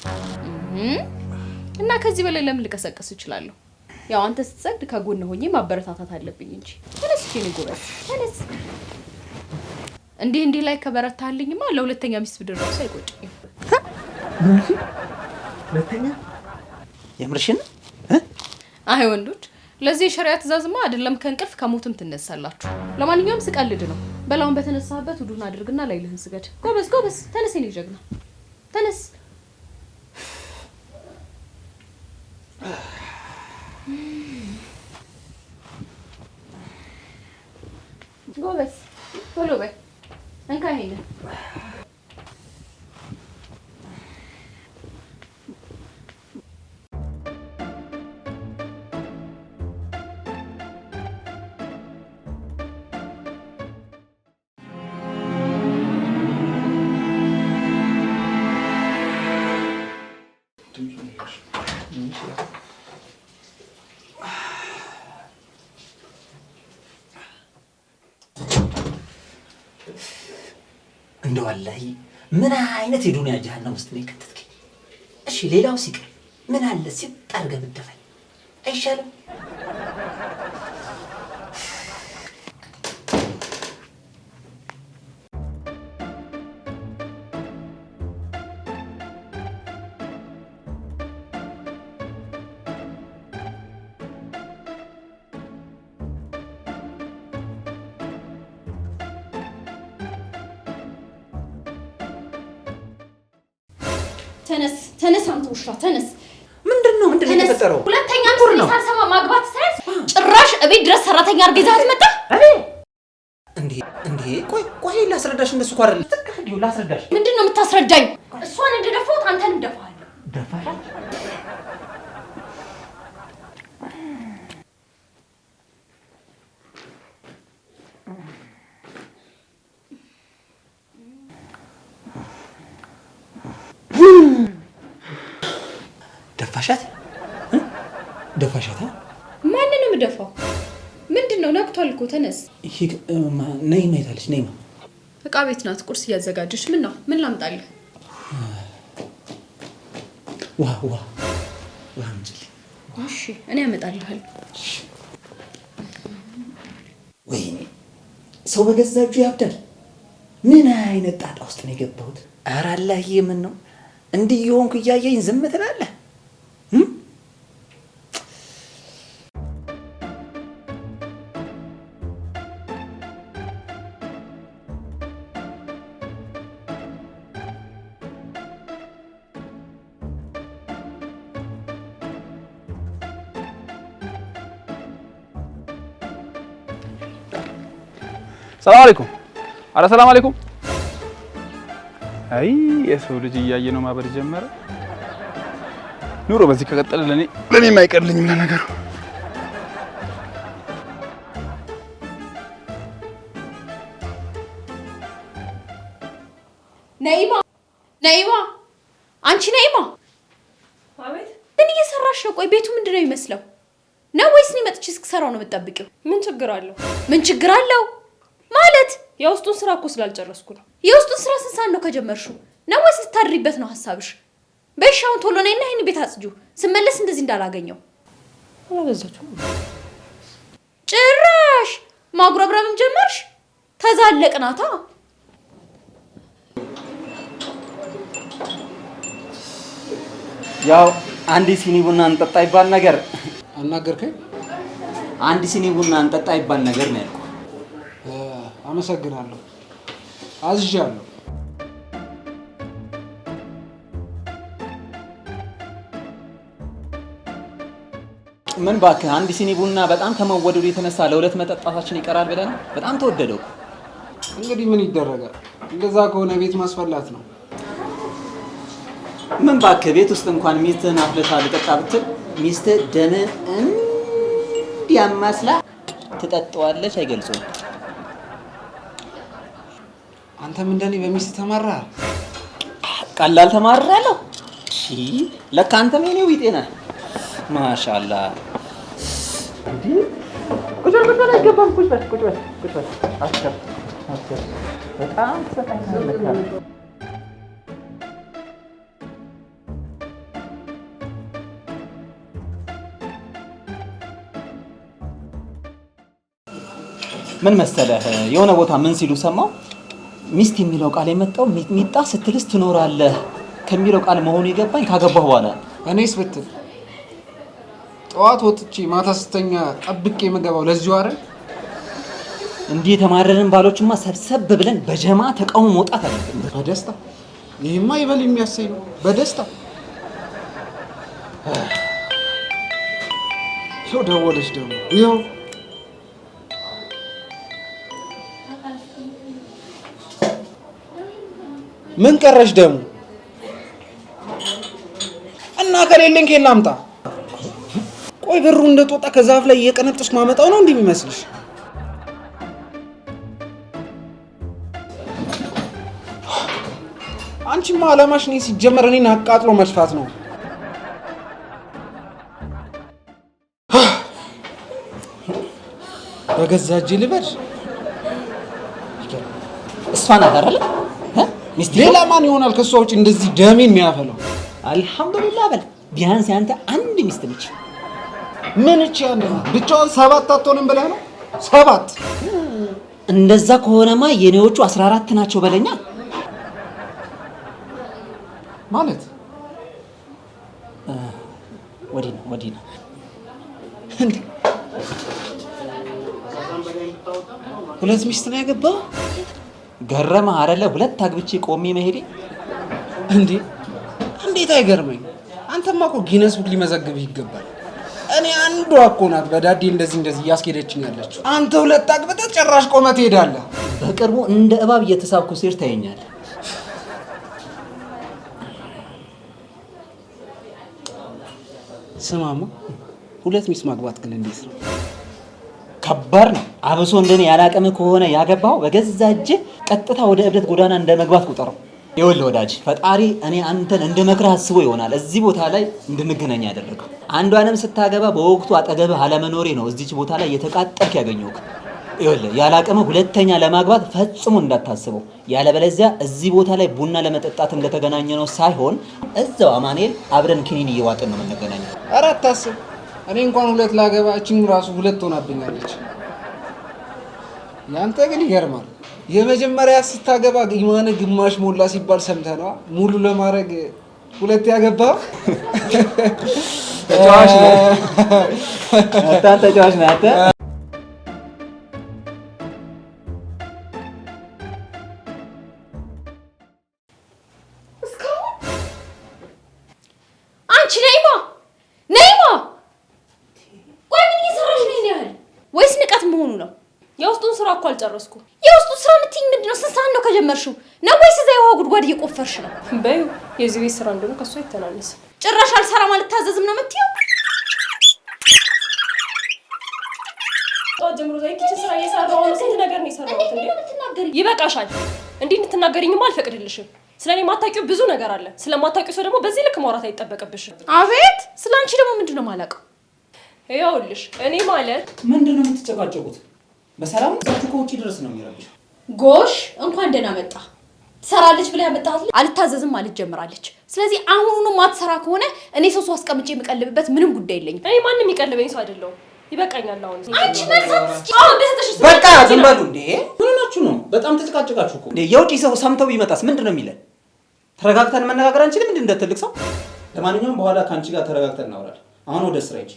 S1: እና ከዚህ በላይ ለምን ልቀሰቀስ እችላለሁ? ያው አንተ ስትሰግድ ከጎን ሆኜ ማበረታታት አለብኝ እንጂ። ተነስ የኔ ጎበዝ ተነስ። እንዲህ ላይ ከበረታልኝማ ለሁለተኛ ሚስት ብድር ራሱ አይቆጭኝም።
S6: ሁለተኛ የምርሽን?
S1: አይ ወንዶች ለዚህ የሸሪዓ ትእዛዝማ አይደለም ከእንቅልፍ ከሞትም ትነሳላችሁ። ለማንኛውም ስቀልድ ነው። በላውን በተነሳበት ውዱን አድርግና ላይልህን ስገድ። ጎበዝ ተነስ የኔ ጀግና ተነስ። ጎበዝ ቶሎ በይ። እንካ ይሄንን
S6: እንደው ወላሂ ምን አይነት የዱንያ ጀሃነም ውስጥ ነው የከተትከኝ? እሺ ሌላው ሲቀር
S3: ምን አለ ሲጣርገ ብትፈል አይሻልም?
S1: ተነስ አንተ ውሻ ተነስ።
S3: ምንድነው የተፈጠረው?
S1: ሁለተኛ ሳልሰማ ማግባት ሳይስ ጭራሽ እቤት ድረስ ሰራተኛ አድርገህ ይዘሃት መጣ
S3: እንዴ? ቆይ ላስረዳሽ። እንደሱ እኮ አይደለም። ትክክል ላስረዳሽ።
S1: ምንድነው የምታስረዳኝ? እሷን እንደደፋሁት አንተን እንደፋሃለሁ።
S3: ደፋሽ? ደፋሻት?
S1: ማንንም የምደፋው? ምንድነው? ነቅቷል እኮ ተነስ።
S3: ነይ ማይታለች። ነይማ
S1: እቃ ቤት ናት ቁርስ እያዘጋጀች። ምን ነው? ምን ላምጣልህ?
S3: ውሃ አምጪልኝ።
S1: እሺ እኔ አመጣልሃለሁ።
S3: ወይኔ ሰው በገዛ እጁ ያብዳል። ምን አይነት ጣጣ ውስጥ ነው የገባሁት? ኧረ አላህዬ ምን ነው እንዲህ የሆንኩ እያየኝ ዝም ትላለህ?
S7: ሰላም አለይኩም። አረ ሰላም አለይኩም። አይ የሰው ልጅ እያየ ነው ማበር ጀመረ። ኑሮ በዚህ ከቀጠለ ለኔ የማይቀርልኝም ለነገሩ።
S1: ነይማ አንቺ ነይማ።
S2: አቤት።
S1: ምን እየሰራሽ ነው? ቆይ ቤቱ ምንድነው የሚመስለው? ነው ወይስ እኔ መጥቼ እስክሰራው ነው የምትጠብቂው?
S2: ምን ችግር አለው?
S1: ምን ችግር አለው ማለት?
S2: የውስጡን ስራ እኮ ስላልጨረስኩ ነው።
S1: የውስጡን ስራ ስንት ሰዓት ነው ከጀመርሽው? ነው ወይስ ስታድሪበት ነው ሐሳብሽ? በሻውን ቶሎ ነይና ይሄን ቤት አጽጁ። ስመለስ እንደዚህ እንዳላገኘው።
S2: አላበዛችሁም?
S1: ጭራሽ ማጉረብረብም ጀመርሽ? ተዛለቅናታ።
S3: ያው አንድ ሲኒ ቡና እንጠጣ ይባል ነገር
S5: አናገርከኝ።
S3: አንድ ሲኒ ቡና እንጠጣ ይባል ነገር ነው ያልኩህ።
S5: አመሰግናለሁ። አዝዣለሁ።
S3: ምን እባክህ አንድ ሲኒ ቡና በጣም ከመወደዱ የተነሳ ለሁለት መጠጣታችን ይቀራል ብለህ ነው? በጣም ተወደደው።
S5: እንግዲህ ምን ይደረጋል? እንደዛ ከሆነ ቤት ማስፈላት ነው።
S3: ምን እባክህ ቤት ውስጥ እንኳን ሚስትህን አፍልታ ልጠጣ ብትል ሚስትህ ደምን እንዲያማስላ ትጠጣዋለች። አይገልጸውም።
S5: አንተም እንደኔ በሚስት ተማራህ?
S3: ቀላል ተማራለሁ። እሺ ለካ አንተም የኔው ቢጤ ነህ። ማሻአላ። እንዴ ቁጭ በል አይገባም። ቁጭ በል አስከፍ በጣም ተሰጣኝ። ምን መሰለህ የሆነ ቦታ ምን ሲሉ ሰማው፣ ሚስት የሚለው ቃል የመጣው ሚጣ ስትልስ ትኖራለህ ከሚለው ቃል መሆኑ የገባኝ ካገባሁ በኋላ።
S5: እኔስ ብትል ጠዋት ወጥቼ ማታ ስተኛ ጠብቄ የምገባው ለዚሁ አይደል?
S3: እንዲህ የተማረርን ባሎችማ ሰብሰብ ብለን በጀማ ተቃውሞ መውጣት አለብን።
S5: በደስታ ይሄማ ይበል የሚያሰኝ ነው። በደስታ ይኸው ደወለች ደግሞ ይኸው ምን ቀረሽ ደግሞ? እና ከሌለኝ ከየት ላምጣ? ቆይ ብሩ እንደተወጣ ከዛፍ ላይ እየቀነጠስኩ ማመጣው ነው እንዴ የሚመስልሽ? አንቺማ አላማሽ እኔ ሲጀመር እኔን አቃጥሎ መድፋት ነው። በገዛ እጄ ልበድ።
S3: እሷ ናት አይደል?
S5: ሌላ ማን ይሆናል ከሷ ውጪ እንደዚህ ደሜን የሚያፈለው?
S3: አልሐምዱሊላህ በል። ቢያንስ ያንተ አንድ ሚስት ነች።
S5: ምን እቺ አንድ ብቻውን 7 አትሆንም ብለህ ነው? 7
S3: እንደዛ ከሆነማ የኔዎቹ 14 ናቸው በለኛ።
S5: ማለት
S3: ወዲህ ነው
S5: እንዴ? 2 ሚስት ነው ያገባው?
S3: ገረመህ አይደለ? 2 አግብቼ ቆሜ መሄዴ
S5: እንዴ? እንዴት አይገርመኝ? አንተማ እኮ ጊነስ ቡክ ሊመዘግብህ ይገባል። እኔ አንዷ እኮ ናት በዳዴ እንደዚህ እያስኬደችኝ ያለችው። አንተ 2 አግብተህ ጭራሽ ቆመህ ትሄዳለህ።
S3: በቅርቡ እንደ እባብ እየተሳብኩ ሲር ታየኛለህ።
S5: ስማማ 2 ሚስት ማግባት ግን እንዴት ነው?
S3: ከባድ ነው። አብሶ እንደኔ ያላቀመ ከሆነ ያገባው በገዛ እጅ ቀጥታ ወደ እብደት ጎዳና እንደመግባት ቁጠረው። ይኸውልህ ወዳጅ፣ ፈጣሪ እኔ አንተን እንደመክረህ አስቦ ይሆናል እዚህ ቦታ ላይ እንድንገናኝ ያደረገው። አንዷንም ስታገባ በወቅቱ አጠገብህ አለመኖሬ ነው እዚች ቦታ ላይ የተቃጠልክ ያገኘሁህ። ይኸውልህ ያላቀመ ሁለተኛ ለማግባት ፈጽሞ እንዳታስበው። ያለበለዚያ እዚህ ቦታ ላይ ቡና ለመጠጣት እንደተገናኘ ነው ሳይሆን እዛው አማኑኤል አብረን ኪኒን እየዋጥን ነው የምንገናኘው።
S5: ኧረ አታስብ። እኔ እንኳን 2 ላገባ እቺም ራሱ 2 ሆናብኛለች። ያንተ ግን ይገርማል። የመጀመሪያ ስታገባ የሆነ ግማሽ ሞላ ሲባል ሰምተህ ነው ሙሉ ለማድረግ 2 ያገባው።
S3: ተጫዋች ነህ ተጫዋች ነህ አንተ።
S1: አንቺ ነይማ ቆይ ምን እየሰራሽ ነው? ያህል ወይስ ንቀት መሆኑ ነው?
S2: የውስጡን ስራ እኮ አልጨረስኩም።
S1: የውስጡ ስራ የምትይኝ ምንድነው? ስንት ሰዓት ነው ከጀመርሽው? ነው ወይስ እዛ የውሃ ጉድጓድ እየቆፈርሽ ነው?
S2: በይው የዚህ ቤት ስራ እንደሆነ ከሱ አይተናነስም።
S1: ጭራሽ አልሰራም አልታዘዝም ነው የምትይው?
S2: ጠዋት ጀምሮ እዛ ኪችን ስራ እየሰራሁ ነው። ስንት ነገር ነው የሰራሁት። እንዴ
S1: እንድትናገሪ
S2: ይበቃሻል። እንዴ እንድትናገሪኝማ አልፈቅድልሽም። ስለኔ ማታውቂው ብዙ ነገር አለ። ስለማታውቂው ሰው ደግሞ በዚህ ልክ ማውራት አይጠበቅብሽም።
S1: አቤት ስላንቺ ደግሞ ምንድነው ማላውቀው?
S2: ይኸውልሽ እኔ ማለት
S3: ምንድነው የምትጨቃጨቁት? በሰላም ዛት ከውጪ ድረስ ነው የሚረብሽ።
S1: ጎሽ እንኳን ደህና መጣ። ትሰራለች ብለህ ያመጣት አልታዘዝም ማለት ጀምራለች። ስለዚህ አሁኑኑ ማትሰራ ከሆነ እኔ ሰው አስቀምጬ የምቀልብበት ምንም ጉዳይ የለኝም።
S2: እኔ ማንም የሚቀልበኝ ሰው አይደለሁም። ይበቃኛል። አሁን
S1: አንቺ መልሳት
S3: በቃ ዝም በሉ እንዴ! ምን ሆናችሁ ነው? በጣም ተጨቃጨቃችሁ እኮ እንዴ! የውጪ ሰው ሰምተው ቢመጣስ ምንድነው የሚለን? ተረጋግተን መነጋገር አንችልም እንዴ? እንደትልቅ ሰው። ለማንኛውም በኋላ ካንቺ ጋር ተረጋግተን እናወራለን። አሁን ወደ ስራ ሂጂ።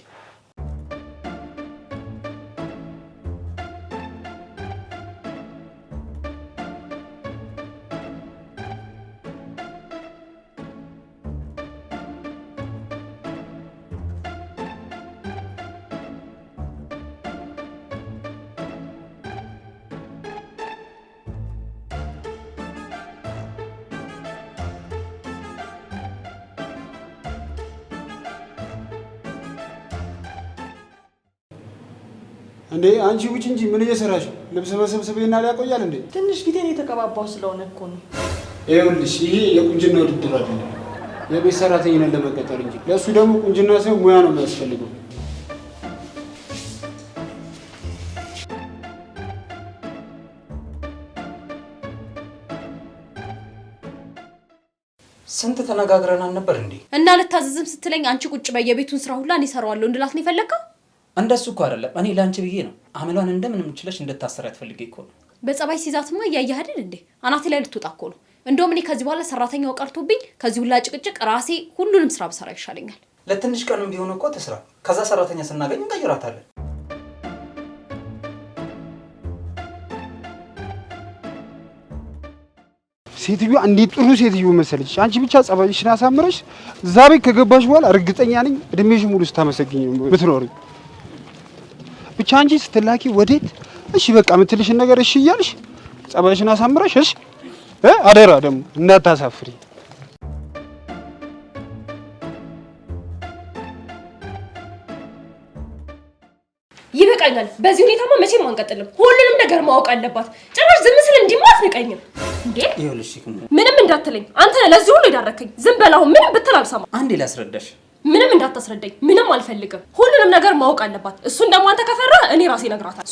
S8: እንዴ አንቺ ውጭ እንጂ ምን እየሰራሽ? ልብስ በሰብስቤና ሊያቆያል እንዴ?
S9: ትንሽ ፊቴን የተቀባባው ስለሆነ እኮ ነው።
S8: ይኸውልሽ ይሄ የቁንጅና ውድድር አይደለም፣ የቤት ሰራተኛን ለመቀጠር እንጂ። ለእሱ ደግሞ ቁንጅና ሳይሆን ሙያ ነው የሚያስፈልገው።
S3: ስንት ተነጋግረናል ነበር እንዴ?
S1: እና ልታዘዝም ስትለኝ አንቺ ቁጭ በየቤቱን ስራ ሁላ እኔ እሰራዋለሁ እንድላት ነው የፈለከው?
S3: እንደሱ እኮ አይደለም። እኔ ላንቺ ብዬ ነው አመሏን እንደምንም ችለሽ እንድታሰራት ፈልጌ እኮ ነው።
S1: በጸባይ ሲዛትማ እያየህ አይደል እንዴ? አናቴ ላይ ልትወጣ እኮ ነው። እንደውም እኔ ከዚህ በኋላ ሰራተኛው ቀርቶብኝ ከዚህ ሁላ ጭቅጭቅ ራሴ ሁሉንም ስራ ብሰራ ይሻለኛል።
S3: ለትንሽ ቀንም ቢሆን እኮ ትስራ። ከዛ ሰራተኛ ስናገኝ እንቀይራታለን።
S8: ሴትዮዋ እንዴት ጥሩ ሴትዮ መሰለች። አንቺ ብቻ ጸባይሽን አሳምረሽ እዛ ቤት ከገባሽ በኋላ እርግጠኛ ነኝ እድሜሽ ሙሉ ስታመሰግኝ ብትኖሪ። ብቻ አንቺ ስትላኪ ወዴት እሺ በቃ የምትልሽን ነገር እሺ እያልሽ ጸባይሽን አሳምረሽ እሺ። አደራ ደግሞ እንዳታሳፍሪ።
S2: ይበቃኛል። በዚህ ሁኔታማ መቼም አንቀጥልም። ሁሉንም ነገር ማወቅ አለባት። ጭራሽ ዝም ስል እንዲማ አትንቀኝም እንዴ?
S3: ይኸውልሽ
S2: ምንም እንዳትለኝ አንተ ለዚህ ሁሉ የዳረከኝ። ዝም በላው። ምንም ብትል አልሰማም።
S3: አንዴ ላስረዳሽ።
S2: ምንም እንዳታስረዳኝ። ምንም አልፈልግም። ሁሉንም ነገር ማወቅ አለባት። እሱን ደግሞ አንተ ከፈራህ እኔ ራሴ እነግራታለሁ።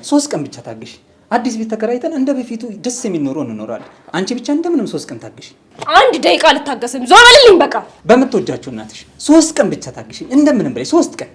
S3: 3 ቀን ብቻ ታገሽ። አዲስ ቤት ተከራይተን እንደ በፊቱ ደስ የሚል ኑሮ እንኖራለን። አንቺ ብቻ እንደምንም 3 ቀን ታግሽ።
S2: አንድ ደቂቃ ልታገስም። ዞር በልልኝ በቃ።
S3: በምትወጃቸው እናትሽ 3 ቀን ብቻ ታግሽ። እንደምንም በላይ 3 ቀን።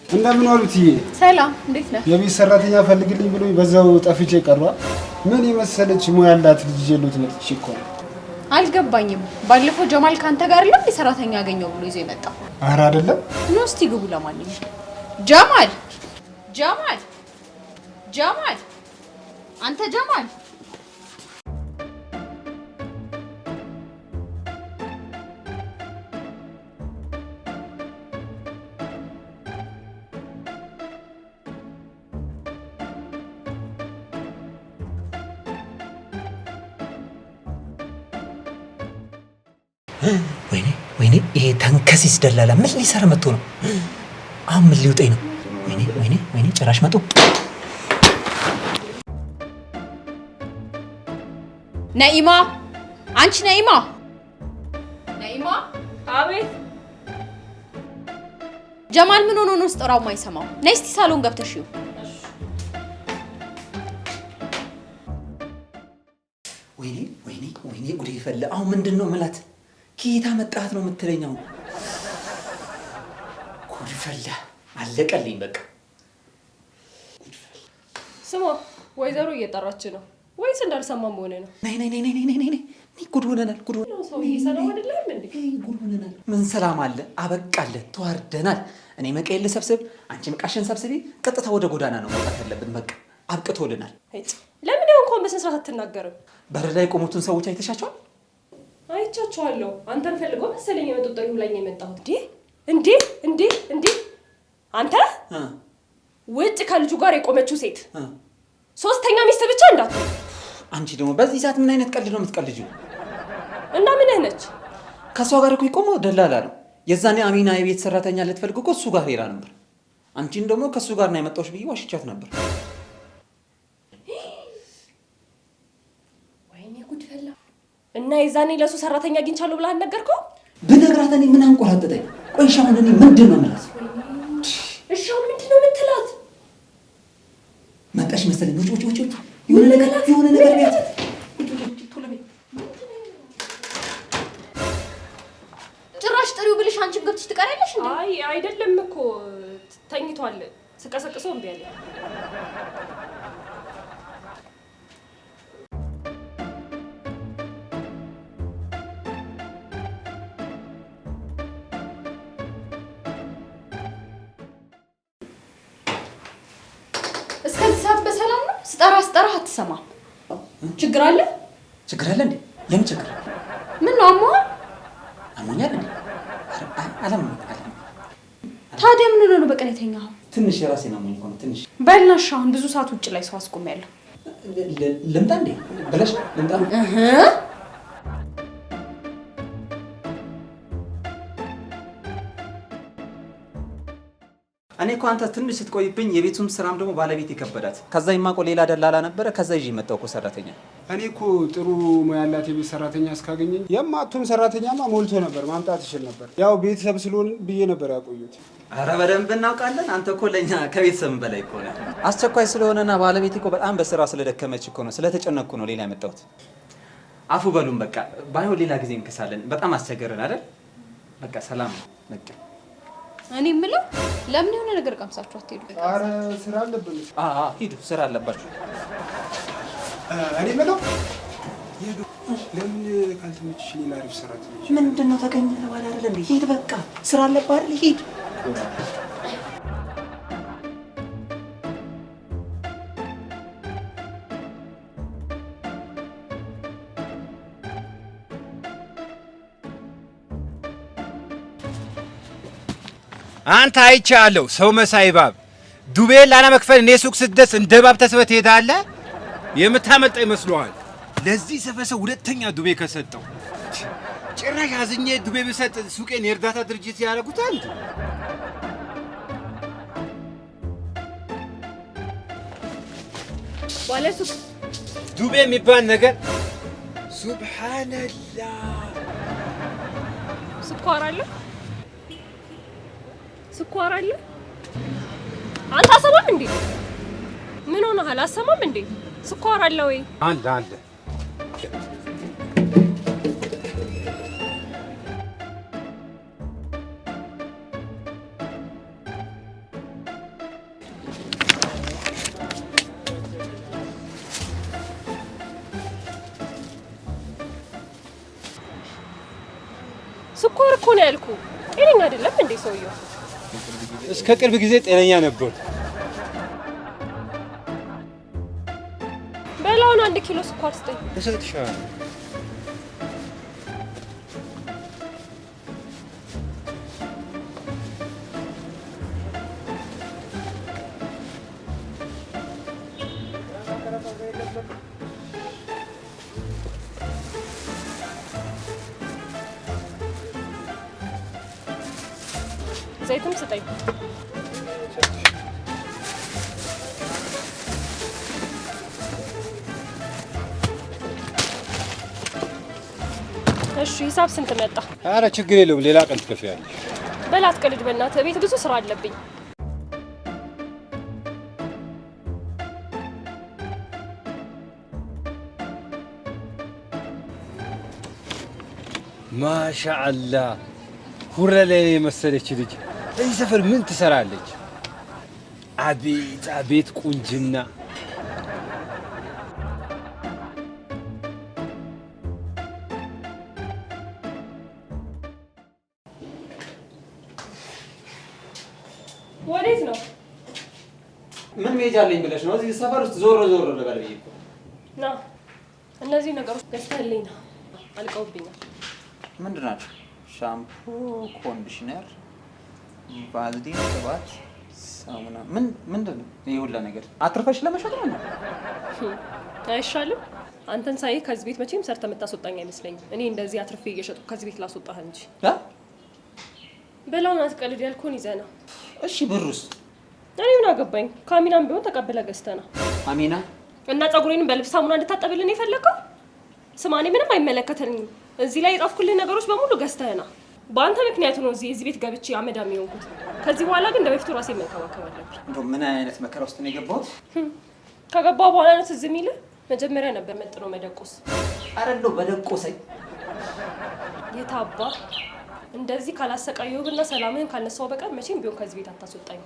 S8: እንደምን ዋሉት?
S1: ሰላም፣ እንዴት ነህ?
S8: የቤት ሰራተኛ ፈልግልኝ ብሎኝ በዛው ጠፍቼ ቀርባ። ምን የመሰለች ሙያ ያላት ልጅ ይዤልዎት መጥቼ እኮ ነው።
S1: አልገባኝም። ባለፈው ጀማል ካንተ ጋር አይደል ሰራተኛ ያገኘው ብሎ ይዞ የመጣው?
S8: ኧረ አይደለም።
S1: ኑ እስቲ ግቡ። ለማንኛውም ጀማል ጀማል ጀማል፣ አንተ ጀማል፣
S3: ወይኔ ይሄ ተንከሲስ ደላላ ምን ሊሰራ መጥቶ ነው? አሁን ምን ሊውጠኝ ነው? ወይኔ ጭራሽ መጡ።
S1: ነኢማ፣ አንቺ ነኢማ።
S2: አቤት።
S1: ጀማል ምን ሆኖ ነው ስጠራው የማይሰማው? ነይ እስቲ ሳሎን ገብተሽ ይው።
S3: ወይኔ ጉዴ ፈላ። አሁን ምንድነው ምላት? ኪታ መጣት ነው የምትለኛው? ጉድ ፈላ። አለቀልኝ በቃ።
S2: ስማ፣ ወይዘሮ እየጠራች ነው ወይስ እንዳልሰማም ሆነ ነው?
S3: ነይ ጉድ ሆነናል።
S2: ሰውዬ ሰላም አይደለም እንዴ?
S3: ጉድ ሆነናል። ምን ሰላም አለ? አበቃለን፣ ተዋርደናል። እኔ መቀየል ሰብስብ፣ አንቺ መቃሽን ሰብስቢ። ቀጥታ ወደ ጎዳና ነው መውጣት ያለብን። በቃ አብቅቶልናል።
S2: ለምን ይሁን እንኳን በስነ ስርዓት አትናገርም?
S3: በር ላይ የቆሙትን ሰዎች አይተሻቸዋል?
S2: አይቻቸዋለሁ። አንተን ፈልገው መሰለኝ የመጡት ጠዩ ላይ የመጣሁት። እንዴ አንተ ውጭ ከልጁ ጋር የቆመችው ሴት 3ኛ ሚስት ብቻ እንዳት።
S3: አንቺ ደግሞ በዚህ ሰዓት ምን አይነት ቀልድ ነው የምትቀልጂው?
S2: እና ምን አይነች?
S3: ከሷ ጋር እኮ የቆመው ደላላ ነው። የዛኔ አሚና የቤት ሰራተኛ ልትፈልግ እኮ እሱ ጋር ሄዳ ነበር። አንቺን ደግሞ ከሱ ጋር ነው የመጣሁሽ ብዬ ዋሽቻት ነበር።
S2: ወይኔ ጉድ ፈላ። እና የዛኔ ለሱ ሰራተኛ አግኝቻለሁ ብለህ አልነገርከው?
S3: ብነግራት እኔ ምን አንቆራጠጠኝ? ቆይ እሺ አሁን እኔ ምንድን ነው የምላት?
S2: እሺ አሁን ምንድን ነው የምትላት?
S3: መጣሽ መሰለኝ። ውጭ የሆነ ነገር ቤት
S1: ጭራሽ ጥሪው ብልሽ አንቺን ገብተሽ ትቀሪያለሽ እንዴ?
S2: አይ አይደለም እኮ ተኝቷል። ስቀሰቅሰው እምቢ አለ።
S1: እስከዚህ ሰዓት በሰላም ነው? ስጠራ አትሰማም። ችግር አለ
S3: እንዴ? የምን ችግር?
S1: ምን ነው
S3: አሞኛል እንዴ? አላም
S1: ታዲያ ምን ነው በቀን የተኛው?
S3: ትንሽ የራሴ ነው ምን ሆነ ትንሽ
S1: በልናሽ። አሁን ብዙ ሰዓት ውጭ ላይ ሰው አስቆሚያለሁ።
S3: ልምጣ እንዴ ብለሽ ልምጣ? እኔ እኮ አንተ ትንሽ ስትቆይብኝ የቤቱም ስራም ደግሞ ባለቤት ይከበዳት። ከዛ ይማቆ ሌላ ደላላ ነበረ። ከዛ ይዤ መጣሁ እኮ ሰራተኛ።
S8: እኔ እኮ ጥሩ ሙያ ያላት የቤት ሰራተኛ እስካገኘኝ የማቱን ሰራተኛማ ሞልቶ ነበር፣ ማምጣት ይችል ነበር። ያው ቤተሰብ ስለሆን ብዬ ነበር ያቆዩት።
S3: አረ በደንብ እናውቃለን። አንተ እኮ ለኛ ከቤተሰብ በላይ እኮ ነህ። አስቸኳይ ስለሆነና ባለቤት እኮ በጣም በስራ ስለደከመች እኮ ነው፣ ስለተጨነቅኩ ነው ሌላ ያመጣሁት። አፉ በሉም በቃ። ባይሆን ሌላ ጊዜ እንከሳለን። በጣም አስቸገረን አይደል? በቃ ሰላም በቃ።
S1: እኔ የምለው ለምን የሆነ ነገር ቀምሳችሁ አትሄዱ?
S8: አረ ስራ አለብን።
S3: ሂዱ፣ ስራ አለባችሁ።
S8: እኔ የምለው ሂዱ። ለምን ካልተመችሽ ሌላ አሪፍ ሰራተኛ
S3: ምንድነው ተገኘ ተባለ አይደል እንዴ? ሂድ በቃ። ስራ አለብህ አይደል? ሂድ።
S10: አንተ አይቻለሁ ሰው መሳይ እባብ። ዱቤን ላለመክፈል እኔ ሱቅ ስደስ እንደ እባብ ተስበህ ትሄዳለህ። የምታመጣ ይመስለዋል። ለዚህ ሰፈሰው 2ኛ ዱቤ ከሰጠው ጭራሽ አዝኜ ዱቤ ብሰጥ ሱቄን የእርዳታ ድርጅት ያደርጉታል።
S2: ባለ ሱቅ
S10: ዱቤ የሚባል ነገር ሱብሃንአላህ።
S2: ስኳር አለ ስኳር አለ። አንተ አሰማም እንዴ? ምን ሆነሃል? አሰማም እንዴ? ስኳር አለ ወይ?
S10: አለ አለ።
S2: ስኳር እኮ ነው ያልኩህ። ጤነኛ አይደለም እንዴ ሰውየው?
S10: እስከ ቅርብ ጊዜ ጤነኛ ነበር።
S2: በላውን 1 ኪሎ ስኳር ስጠኝ።
S10: እሰጥሻለሁ።
S2: ዘይትም ስጠኝ። እሺ ሂሳብ ስንት መጣ?
S10: ኧረ ችግር የለውም፣ ሌላ ቀን ትከፍያለሽ።
S2: በላት ቀልድ በእናትህ፣ ቤት ብዙ ስራ አለብኝ።
S10: ማሻአላህ ሁረላይ የመሰለች ልጅ እዚህ ሰፈር ምን ትሰራለች? አቤት አቤት ቁንጅና!
S2: ወዴት ነው?
S3: ምን መሄጃ አለኝ ብለሽ ነው? እዚህ ሰፈር ውስጥ ዞር ዞር ልበል ብዬሽ እኮ።
S2: ና እነዚህ ነገሮች ገዝተህልኝ ነው። አልቀውብኛል።
S3: ምንድን ናቸው? ሻምፑ፣ ኮንዲሽነር፣ ቫዝሊን፣ ቅባት፣ ሳሙና። ምንድን ነው ይሄ ሁላ ነገር? አትርፈሽ ለመሸጥ ነው?
S2: አይሻልም? አንተን ሳይ ከዚህ ቤት መቼም ሰርተህ የምታስወጣኝ አይመስለኝም። እኔ እንደዚህ አትርፌ እየሸጥኩ ከዚህ ቤት ላስወጣህ እንጂ። በላውን አትቀልድ። ያልኩህን ይዘህ ና።
S3: እሺ ብሩስ?
S2: እኔ ምን አገባኝ? ከአሚናም ቢሆን ተቀብለህ ገዝተህ ና።
S3: አሚና
S2: እና ፀጉሬንም በልብስ ሳሙና እንድታጠብልን የፈለከው? ስማ፣ እኔ ምንም አይመለከተኝም። እዚህ ላይ የጣፍኩልህ ነገሮች በሙሉ ገዝተህ ና። በአንተ ምክንያት ነው እዚህ ቤት ገብቼ አመዳም የሆንኩት። ከዚህ በኋላ ግን እንደበፊቱ ራሴን መንከባከብ አለብኝ።
S3: እንደው ምን አይነት መከራ ውስጥ ነው የገባሁት?
S2: ከገባሁ በኋላ ነው ትዝ የሚልህ? መጀመሪያ ነበር መጥኖ መደቆስ።
S3: ኧረ እንደው በደቆሰኝ
S2: የታባ እንደዚህ ካላሰቃየሁህና ሰላምህን ካልነሳሁ በቀር መቼም ቢሆን ከዚህ ቤት አታስወጣኝ።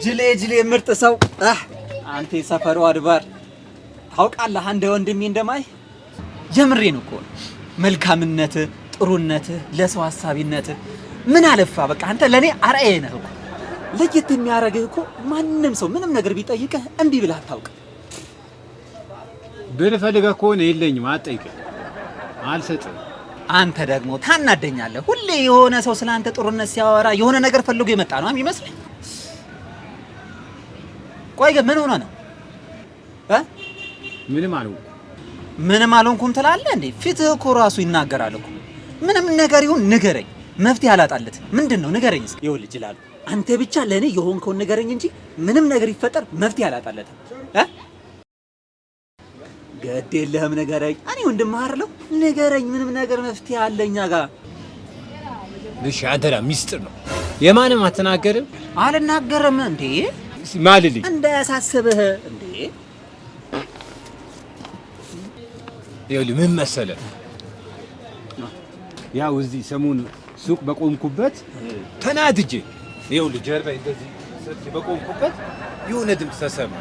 S3: ጅሌ ምርጥ ሰው አንተ የሰፈሩ አድባር ታውቃለህ። አንደ ወንድሜ እንደማይ ጀምሬን እኮ መልካምነት፣ ጥሩነት፣ ለሰው ሐሳቢነት ምን አለፋ በቃ አንተ ለኔ አርአያዬ ነህ እኮ። ለየት የሚያረግህ እኮ ማንም ሰው ምንም ነገር ቢጠይቅህ እምቢ ብለህ አታውቅም።
S10: ብንፈልገህ ከሆነ የለኝም አትጠይቅኝ፣ አልሰጥም።
S3: አንተ ደግሞ ታናደኛለህ። ሁሌ የሆነ ሰው ስላንተ ጥሩነት ሲያወራ የሆነ ነገር ፈልጎ የመጣ ነው የሚመስልህ። ቆይ ግን ምን ሆነ ነው? ምንም አልሆንኩም ትላለህ እንዴ? ፊትህ እኮ ራሱ ይናገራል እኮ። ምንም ነገር ይሁን ንገረኝ፣ መፍትሄ አላጣለት። ምንድነው ንገረኝ እስኪ። ይኸውልህ ይችላል አንተ ብቻ ለኔ የሆንከውን ንገረኝ እንጂ ምንም ነገር ይፈጠር መፍትሄ አላጣለትም። ግድ የለህም ንገረኝ። እኔ ወንድምህ አይደለሁ? ንገረኝ፣ ምንም ነገር መፍትሄ አለኛ ጋር።
S10: እሺ አንተና ሚስጥር ነው የማንም አትናገርም?
S3: አልናገርም እንዴ
S10: ማልልኝ
S3: እንዳያሳስብህ እንዴ።
S10: ይኸውልህ ምን መሰለህ፣ ያው እዚህ ሰሞኑን ሱቅ በቆምኩበት ተናድጄ ይኸውልህ ጀርባዬ እንደዚህ በቆምኩበት የሆነ ድምፅ ተሰማ።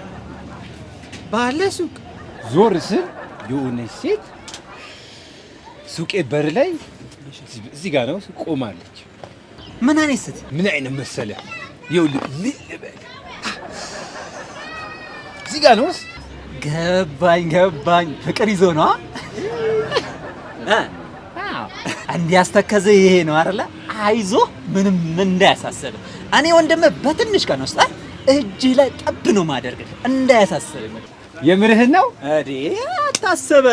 S10: ባለ ሱቅ ዞር ስል የሆነች ሴት ሱቄ በር ላይ እዚህ ጋር ነው ቆማለች።
S3: ምን አይነት ሴት?
S10: ምን አይነት መሰለህ፣ ይኸውልህ ልበል እዚህ ጋር ነው።
S3: ገባኝ። ፍቅር ይዞ ነው እንዲያስተከዘ ይሄ ነው አይደለ? አይዞህ ምንም እንዳያሳስብ። እኔ ወንድምህ በትንሽ ቀን ውስጥ
S11: እጅ ላይ ጠብ ነው ማደርግ እንዳያሳስብ።
S10: የምርህን ነው?
S11: አዴ አታሰበ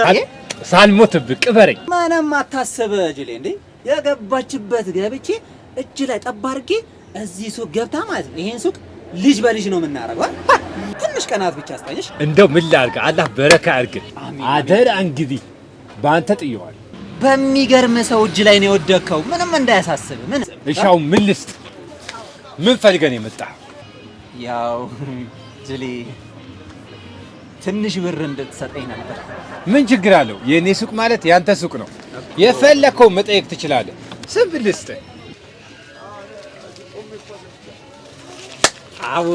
S10: ሳልሞትብህ ቅበረኝ።
S11: ምንም አታሰበ ጅሌ። እንዴ የገባችበት ገብቼ እጅ ላይ ጠብ አድርጌ እዚህ ሱቅ ገብታ ማለት ነው። ይሄን ሱቅ ልጅ በልጅ ነው የምናረጋው። ትንሽ ቀናት ብቻ አስታየሽ።
S10: እንደው ምን ላድርግ? አላህ በረካ ያድርግ። አደራ እንግዲህ በአንተ ጥየዋል።
S11: በሚገርም ሰው እጅ ላይ ነው የወደቅከው። ምንም እንዳያሳስብ። ምን
S10: እሻው ምን ልስጥ? ምን ፈልገን የመጣህ?
S11: ያው ጅሌ ትንሽ ብር እንድትሰጠኝ ነበር።
S10: ምን ችግር አለው? የእኔ ሱቅ ማለት ያንተ ሱቅ ነው። የፈለከው መጠየቅ ትችላለህ። ስንት ልስጥህ?
S11: አው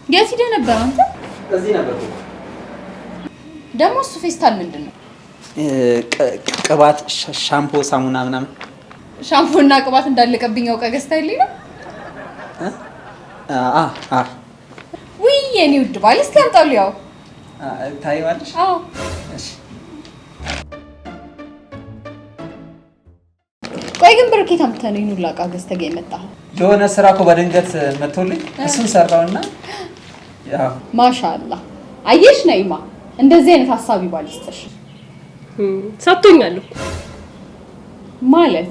S1: የት ሄደህ ነበር አንተ?
S11: እዚህ ነበር።
S1: ደግሞ እሱ ፌስታል ምንድን ነው?
S11: ቅባት፣ ሻምፖ፣ ሳሙና ምናምን።
S1: ሻምፖና ቅባት እንዳለቀብኝ አውቀህ ገዝተህልኝ ነው? ውይ የኔ ውድ ባል፣ እስኪ አምጣልኝ። ያው
S11: ታይዋለሽ?
S1: አዎ።
S11: እሺ።
S1: ቆይ ግን ብር ከየት አምጥተህ ነው ይሄን ሁላ ዕቃ ገዝተህ የመጣኸው?
S11: የሆነ ስራ እኮ በድንገት መጥቶልኝ እሱን ሰራውና ያው
S1: ማሻአላህ። አየሽ ነይማ፣ እንደዚህ አይነት ሀሳቢ ባል ይስጥሽ።
S2: ሰጥቶኛል እኮ
S1: ማለት